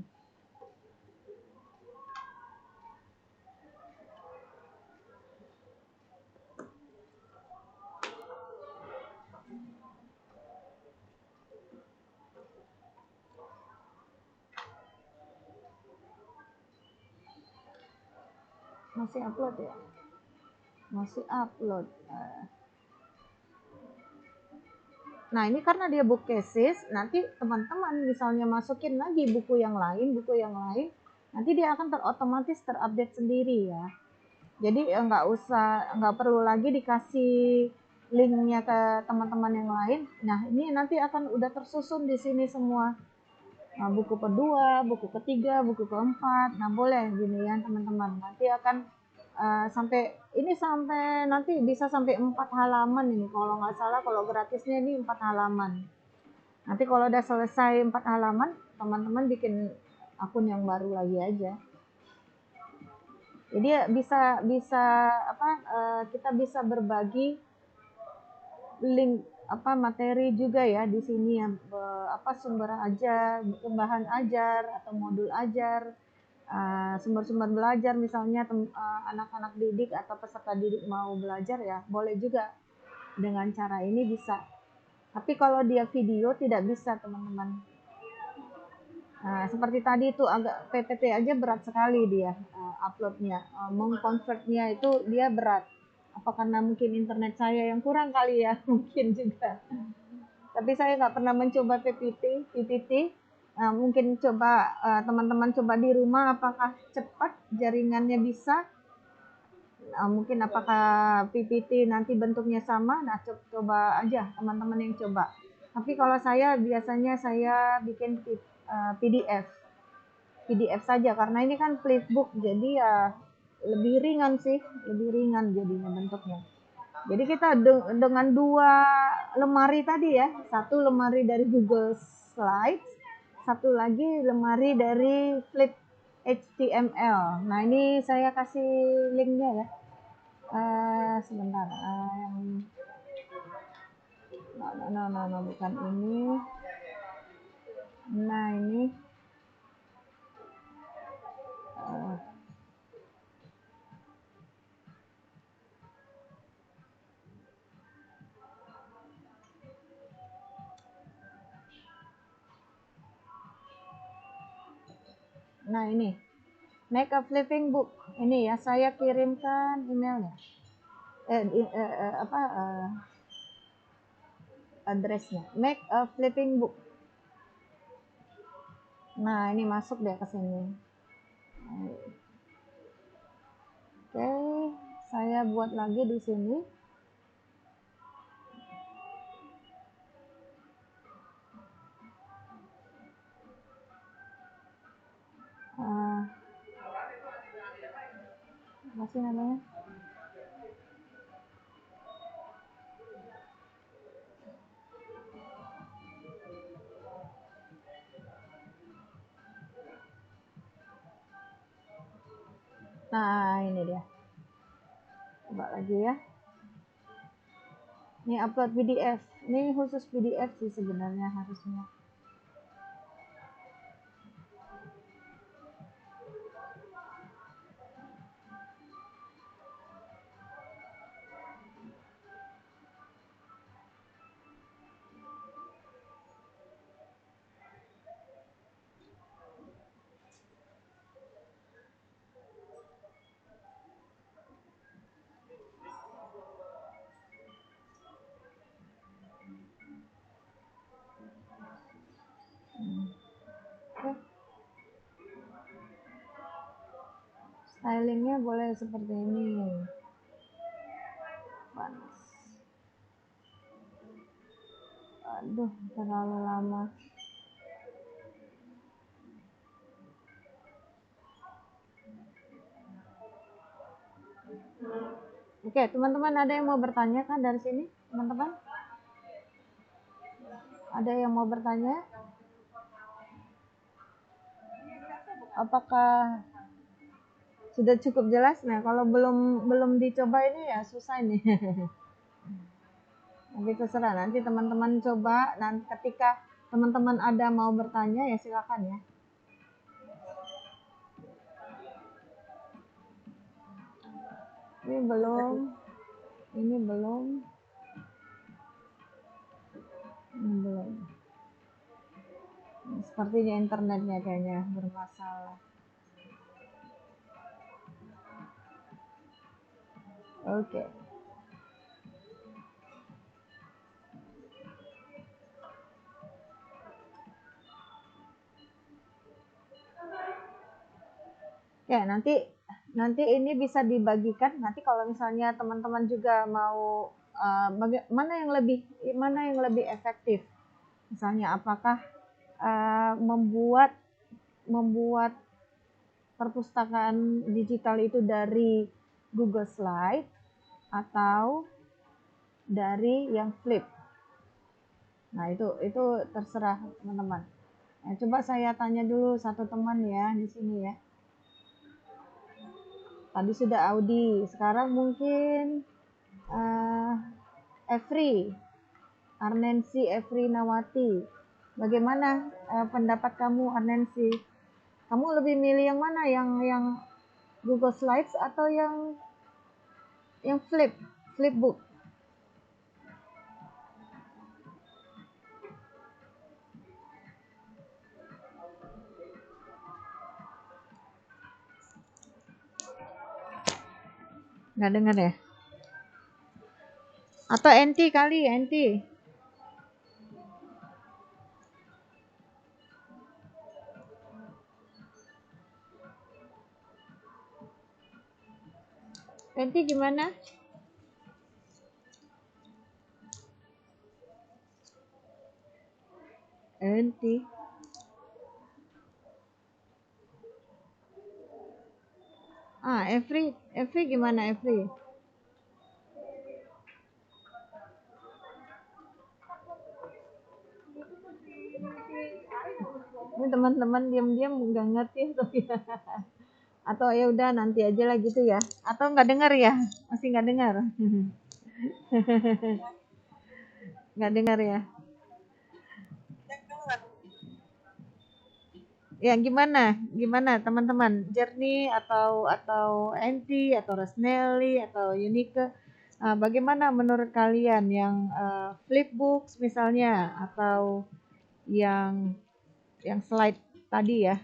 Masih upload ya? Masih upload. Nah, ini karena dia book cases, nanti teman-teman misalnya masukin lagi buku yang lain, nanti dia akan otomatis terupdate sendiri ya. Jadi nggak perlu lagi dikasih linknya ke teman-teman yang lain. Nah, ini nanti akan udah tersusun di sini semua. Nah, buku kedua, buku ketiga, buku keempat. Nah, boleh gini ya teman-teman. Nanti akan sampai nanti bisa sampai 4 halaman ini kalau nggak salah, kalau gratisnya ini 4 halaman. Nanti kalau udah selesai 4 halaman, teman-teman bikin akun yang baru lagi aja. Jadi bisa kita bisa berbagi link materi juga ya di sini ya, sumber ajar, bahan ajar atau modul ajar, sumber-sumber belajar, misalnya anak-anak didik atau peserta didik mau belajar ya boleh juga dengan cara ini bisa. Tapi kalau dia video tidak bisa teman-teman. Nah, seperti tadi itu agak PPT aja berat sekali dia uploadnya, mengkonvertnya itu dia berat. Apa karena mungkin internet saya yang kurang kali ya, mungkin juga. Tapi saya nggak pernah mencoba PPT. Nah, mungkin coba teman-teman coba di rumah apakah cepat jaringannya bisa. Mungkin apakah PPT nanti bentuknya sama. Nah, coba aja teman-teman yang coba. Tapi kalau saya biasanya saya bikin PDF saja karena ini kan flipbook, jadi ya lebih ringan jadinya bentuknya. Jadi kita dengan 2 lemari tadi ya, satu lemari dari Google Slides, satu lagi lemari dari Flip HTML. Nah, ini saya kasih linknya ya. Sebentar. No, bukan ini. Nah, ini. Nah, ini. Make a flipping book. Ini ya, saya kirimkan emailnya. Addressnya. Make a flipping book. Nah, ini masuk deh ke sini. Oke, saya buat lagi di sini. Apa sih namanya? Nah, ini dia. Coba lagi ya. Ini upload PDF. Ini khusus PDF sih sebenarnya harusnya. Oke. Stylingnya boleh seperti ini. Panas. Aduh, terlalu lama. Oke, teman-teman ada yang mau bertanya kan dari sini, teman-teman? Ada yang mau bertanya? Apakah sudah cukup jelas? Nah, kalau belum dicoba ini ya susah nih. Nanti terserah, nanti teman-teman coba. Nanti ketika teman-teman ada mau bertanya ya silakan ya. Ini belum. Sepertinya internetnya kayaknya bermasalah. Oke. Ya, nanti ini bisa dibagikan. Nanti kalau misalnya teman-teman juga mau mana yang lebih efektif. Misalnya apakah membuat perpustakaan digital itu dari Google Slide atau dari yang Flip. Nah, itu terserah teman-teman. Nah, coba saya tanya dulu satu teman ya di sini ya. Tadi sudah Audi, sekarang mungkin uh, Efri, Arnensi Efri Nawati. Bagaimana pendapat kamu, Arnensi? Kamu lebih milih yang mana? Yang Google Slides atau yang flipbook? Nggak dengar ya? Atau NT kali, NT? NT gimana? NT. Efri gimana Efri? Ini teman-teman diam-diam nggak ngerti atau ya? Atau ya udah nanti aja lah gitu ya? Atau nggak dengar ya? Masih nggak dengar? Nggak dengar ya? Ya gimana? Gimana teman-teman? Journey atau NT atau Rosnelly atau Unique? Bagaimana menurut kalian yang flipbooks misalnya atau yang slide tadi ya?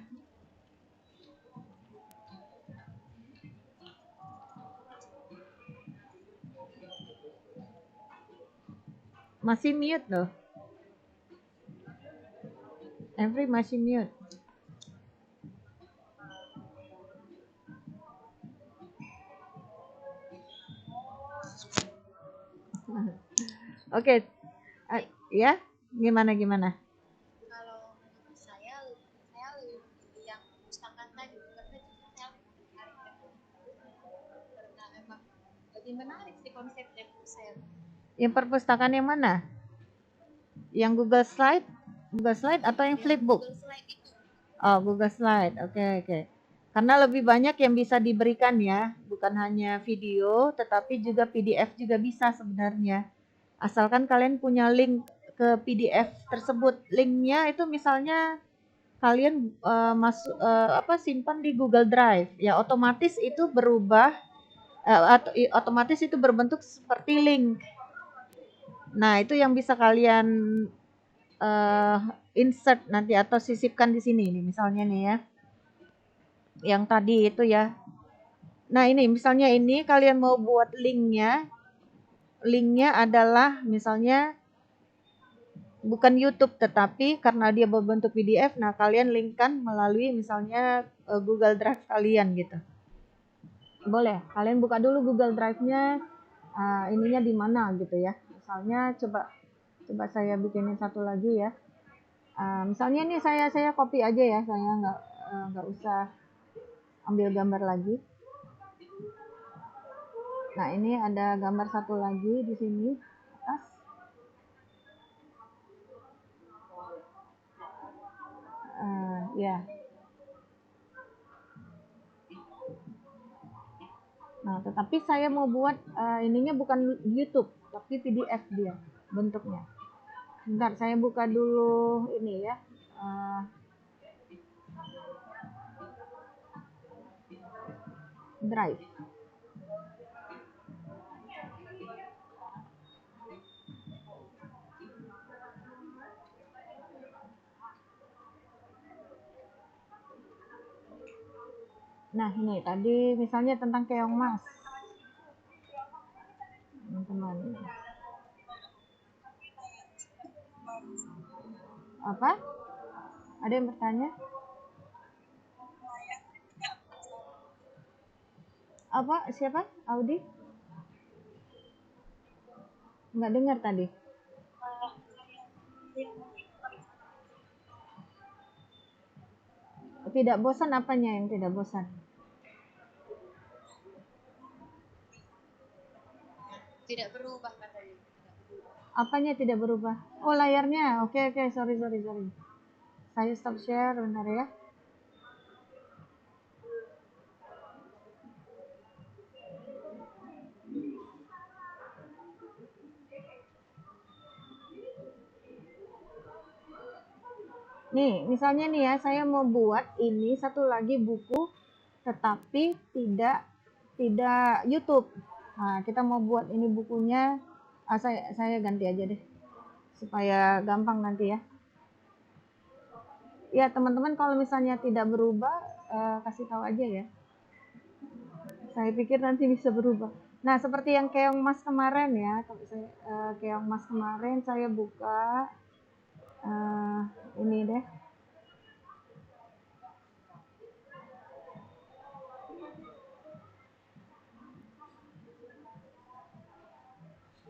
Masih mute loh. Every masih mute. Oke. Ya, gimana? Kalau menurut saya lebih memilih yang perpustakaan tadi karena justru saya lebih tertarik karena emang lebih menarik sih konsepnya menurut saya. Yang perpustakaan yang mana? Yang Google Slide atau yang flipbook? Google Slide itu. Oh, Google Slide. Oke. Karena lebih banyak yang bisa diberikan ya, bukan hanya video, tetapi juga PDF juga bisa sebenarnya. Asalkan kalian punya link ke PDF tersebut. Linknya itu misalnya kalian simpan di Google Drive, ya otomatis itu berubah otomatis itu berbentuk seperti link. Nah, itu yang bisa kalian insert nanti atau sisipkan di sini nih misalnya nih ya. Yang tadi itu ya. Nah, ini misalnya ini kalian mau buat linknya. Linknya adalah misalnya bukan YouTube tetapi karena dia berbentuk PDF, nah kalian linkkan melalui misalnya Google Drive kalian gitu. Boleh, kalian buka dulu Google Drive-nya, ininya di mana gitu ya. Misalnya coba saya bikinin satu lagi ya. Misalnya ini saya copy aja ya, saya nggak usah ambil gambar lagi. Nah ini ada gambar satu lagi di sini atas. Ya. Nah, tetapi saya mau buat ininya bukan YouTube, tapi PDF dia bentuknya. Bentar, saya buka dulu ini ya. Drive. Nah, ini tadi misalnya tentang keong mas. Teman-teman. Apa? Ada yang bertanya? Apa? Siapa? Audi? Nggak dengar tadi. Tidak bosan apanya yang tidak bosan? Tidak berubah katanya. Apanya tidak berubah? Oh, layarnya. Oke, sorry. Saya stop share bentar ya. Nih, misalnya nih ya, saya mau buat ini satu lagi buku, tetapi tidak YouTube. Nah, kita mau buat ini bukunya, saya ganti aja deh, supaya gampang nanti ya. Ya teman-teman, kalau misalnya tidak berubah, kasih tahu aja ya. Saya pikir nanti bisa berubah. Nah, seperti yang keong mas kemarin ya, keong mas kemarin saya buka ini deh.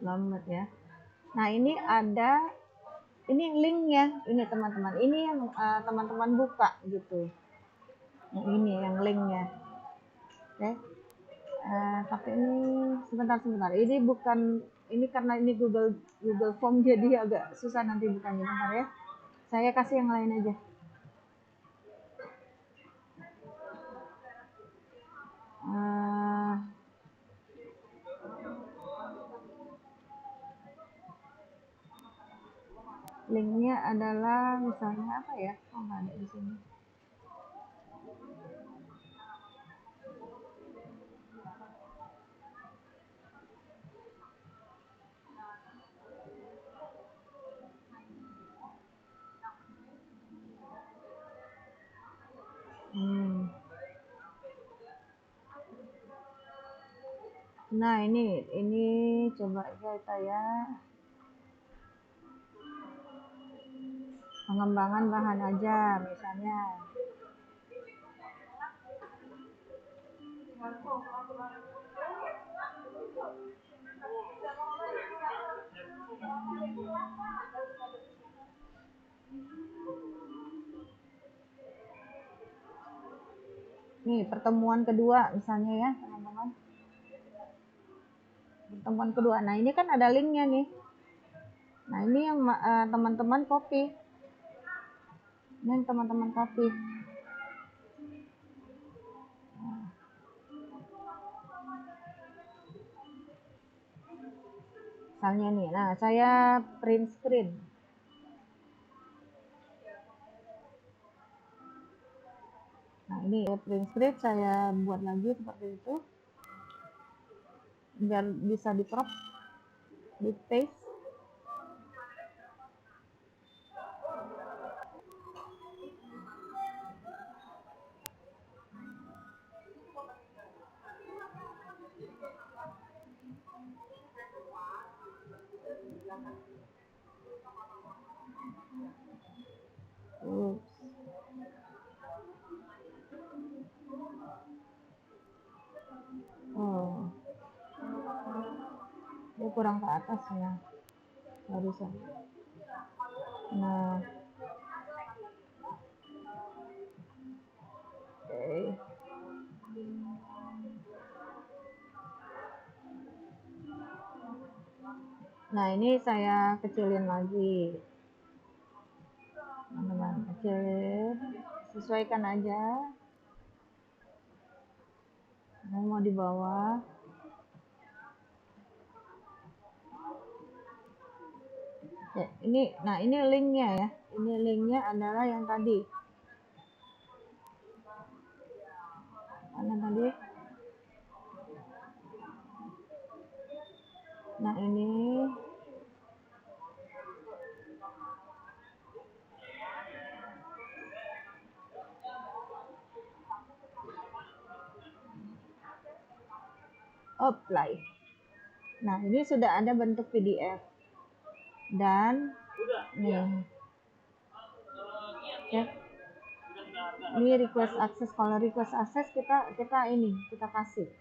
Lambat ya. Nah, ini ada, ini linknya, ini teman-teman, ini yang teman-teman buka gitu. Ini yang linknya. Oke. Tapi ini sebentar. Ini bukan, ini karena ini Google Form jadi agak susah nanti bukanya, bentar ya. Saya kasih yang lain aja. Linknya adalah misalnya apa ya? Oh, nggak ada di sini. Nah, ini coba kita ya. Pengembangan bahan aja misalnya. Nih, pertemuan kedua misalnya ya, teman-teman. Pertemuan kedua. Nah, ini kan ada linknya nih. Nah, ini yang teman-teman copy. Ini yang teman-teman copy. Misalnya nih, nah saya print screen. Nah, ini print screen saya buat lagi seperti itu. Biar bisa di crop, di paste. Oh, ini kurang ke atas ya, barusan. Nah, oke. Nah, ini saya kecilin lagi, teman-teman, kecilin, sesuaikan aja. Mau di bawah. Ya, ini linknya ya. Ini linknya adalah yang tadi. Mana tadi? Nah, ini. Apply. Nah, ini sudah ada bentuk PDF. Dan nih. Oke. Ini request access. Kalau request access kita kasih.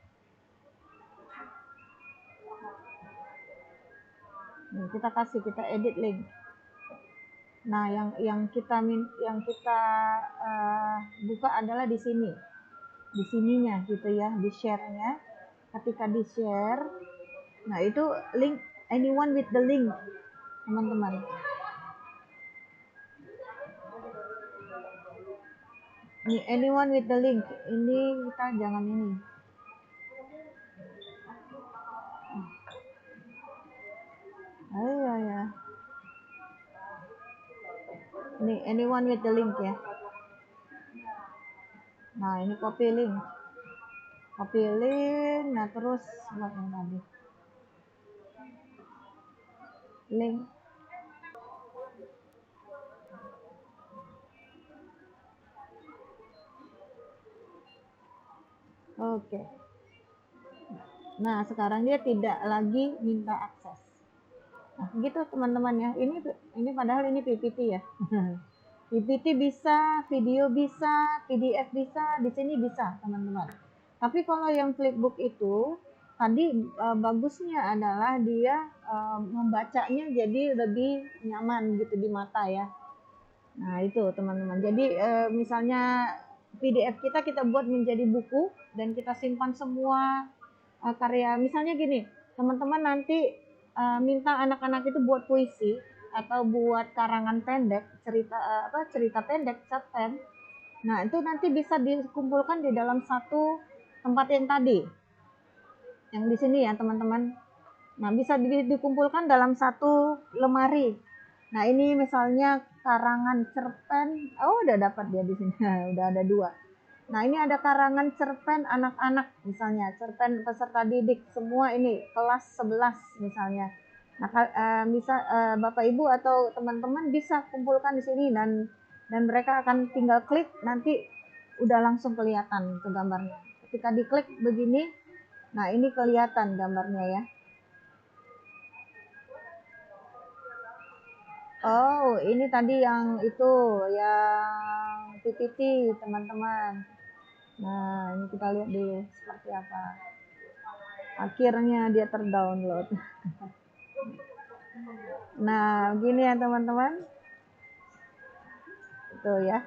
Nih, kita edit link. Nah, yang kita buka adalah di sini. Di sininya gitu ya, di share-nya. Ketika di share, nah itu link, anyone with the link, teman-teman. Ini anyone with the link. Ini kita jangan ini. Ayo ya. Ini anyone with the link ya. Nah, ini copy link. Copy link. Nah, terus buat yang tadi. Link. Oke. Nah, sekarang dia tidak lagi minta akses. Nah, gitu teman-teman ya. Ini padahal ini PPT ya. PPT bisa, video bisa, PDF bisa, di sini bisa, teman-teman. Tapi kalau yang flipbook itu tadi bagusnya adalah dia membacanya jadi lebih nyaman gitu di mata ya. Nah, itu teman-teman. Jadi misalnya PDF kita buat menjadi buku dan kita simpan semua karya. Misalnya gini, teman-teman nanti minta anak-anak itu buat puisi atau buat karangan pendek, cerita pendek, cerpen. Nah, itu nanti bisa dikumpulkan di dalam satu tempat yang tadi. Yang di sini ya, teman-teman. Nah, bisa dikumpulkan dalam satu lemari. Nah, ini misalnya karangan cerpen. Oh, udah dapat dia di sini. Udah ada 2. Nah, ini ada karangan cerpen anak-anak misalnya, cerpen peserta didik semua ini kelas 11 misalnya. Nah, bisa Bapak Ibu atau teman-teman bisa kumpulkan di sini dan mereka akan tinggal klik, nanti udah langsung kelihatan itu gambarnya. Ketika diklik begini, nah ini kelihatan gambarnya ya. Oh, ini tadi yang itu, yang PPT teman-teman. Nah, ini kita lihat dulu seperti apa. Akhirnya dia terdownload. Nah, gini ya teman-teman. Itu ya.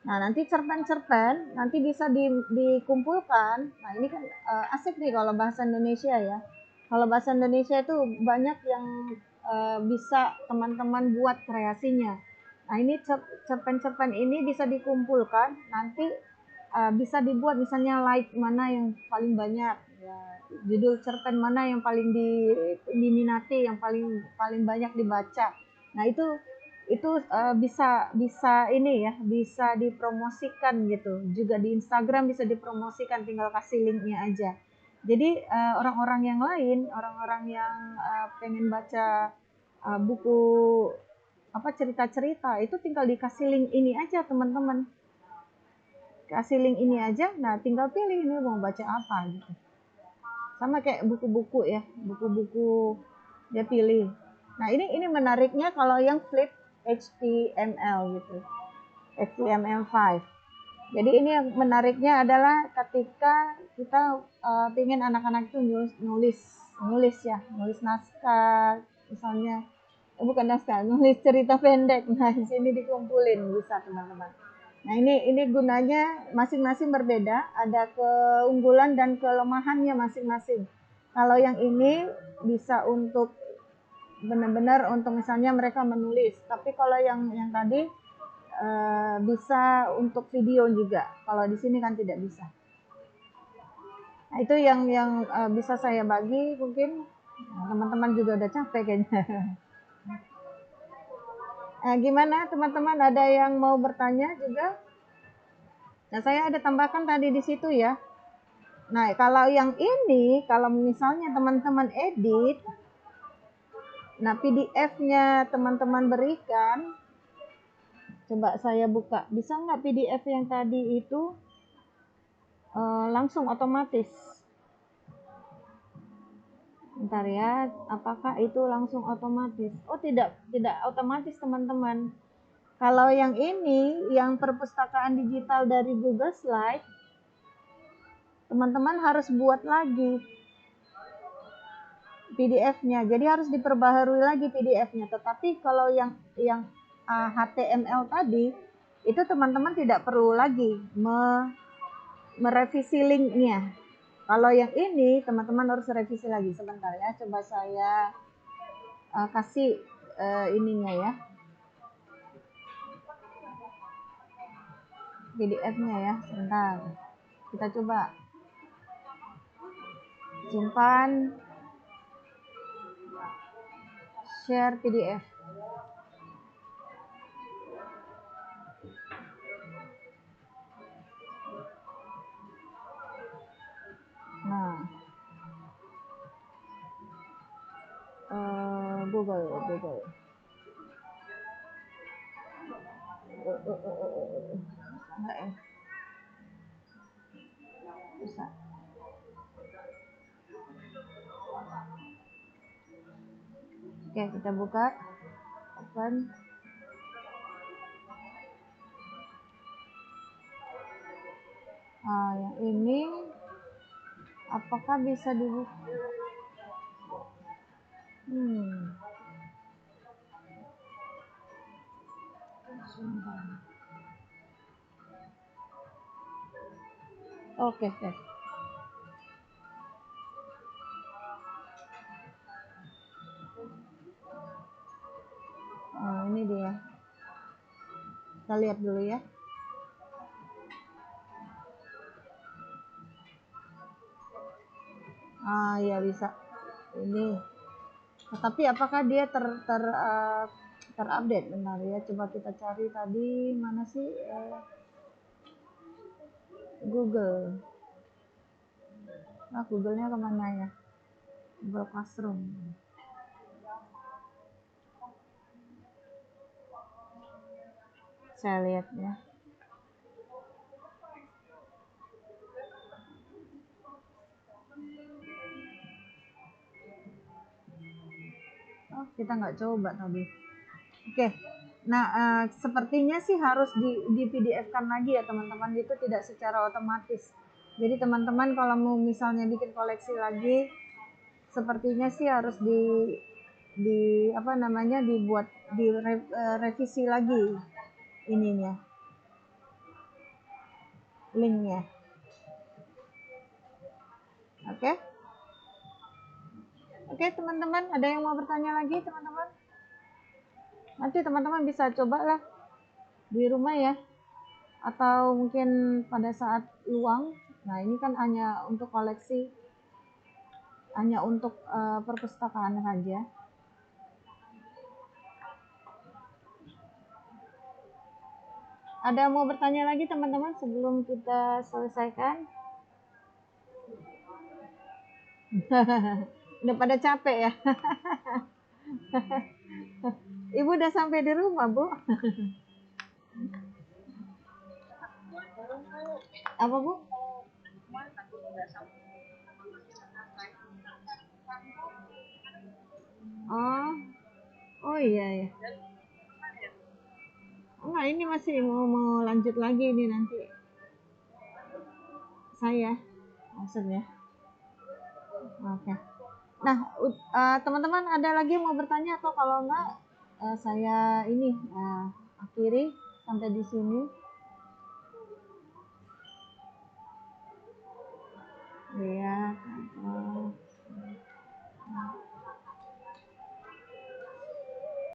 Nah, nanti cerpen-cerpen nanti bisa dikumpulkan. Nah, ini kan asik nih kalau bahasa Indonesia ya. Kalau bahasa Indonesia itu banyak yang bisa teman-teman buat kreasinya. Nah, ini cerpen-cerpen ini bisa dikumpulkan, nanti bisa dibuat misalnya like mana yang paling banyak, ya, judul cerpen mana yang paling diminati, yang paling banyak dibaca. Nah, itu bisa ini ya, bisa dipromosikan gitu. Juga di Instagram bisa dipromosikan, tinggal kasih linknya aja. Jadi orang-orang yang lain, orang-orang yang pengen baca buku cerita-cerita itu tinggal dikasih link ini aja teman-teman. Kasih link ini aja, nah tinggal pilih ini mau baca apa gitu. Sama kayak buku-buku ya, buku-buku dia pilih. Nah, ini menariknya kalau yang flip HTML gitu. HTML5. Jadi ini yang menariknya adalah ketika kita ingin anak-anak itu nulis naskah misalnya, bukan naskah, nulis cerita pendek. Nah, di sini dikumpulin bisa teman-teman. Nah, ini gunanya masing-masing berbeda, ada keunggulan dan kelemahannya masing-masing. Kalau yang ini bisa untuk benar-benar untuk misalnya mereka menulis, tapi kalau yang tadi bisa untuk video juga. Kalau di sini kan tidak bisa. Nah, itu yang bisa saya bagi, mungkin teman-teman juga udah capek kayaknya. Gimana teman-teman, ada yang mau bertanya juga? Nah, saya ada tambahkan tadi di situ ya. Nah, kalau yang ini, kalau misalnya teman-teman edit, nah PDF-nya teman-teman berikan, coba saya buka, bisa nggak PDF yang tadi itu langsung otomatis? Bentar ya, apakah itu langsung otomatis? Oh, tidak otomatis teman-teman. Kalau yang ini, yang perpustakaan digital dari Google Slide, teman-teman harus buat lagi PDF-nya. Jadi harus diperbaharui lagi PDF-nya. Tetapi kalau yang HTML tadi, itu teman-teman tidak perlu lagi merevisi linknya. Kalau yang ini, teman-teman harus revisi lagi. Sebentar ya, coba saya kasih ininya ya. PDF-nya ya. Sebentar. Kita coba simpan, share PDF. Nah, Google. Enggak ya? Bisa. Oke, kita buka. Open. Yang ini apakah bisa dibuka? Oke. Ini dia. Kita lihat dulu ya. Ya bisa. Ini. Tapi apakah dia terupdate? Benar ya. Coba kita cari tadi mana sih Google. Google-nya kemana ya? Google Classroom. Saya lihat ya. Kita nggak coba tadi. Oke. Nah, sepertinya sih harus di PDF-kan lagi ya teman-teman. Itu tidak secara otomatis. Jadi teman-teman kalau mau misalnya bikin koleksi lagi, sepertinya sih harus dibuat revisi lagi ininya, linknya. Oke teman-teman, ada yang mau bertanya lagi teman-teman? Nanti teman-teman bisa cobalah di rumah ya, atau mungkin pada saat luang. Nah ini kan hanya untuk koleksi, hanya untuk perpustakaan saja. Ada yang mau bertanya lagi teman-teman sebelum kita selesaikan? Udah pada capek ya? Ibu udah sampai di rumah, Bu? Apa, Bu? Oh iya. Enggak, ini masih mau lanjut lagi ini nanti. Saya maksudnya. Oke. Nah, teman-teman ada lagi yang mau bertanya atau kalau enggak saya ini akhiri sampai di sini. Ya.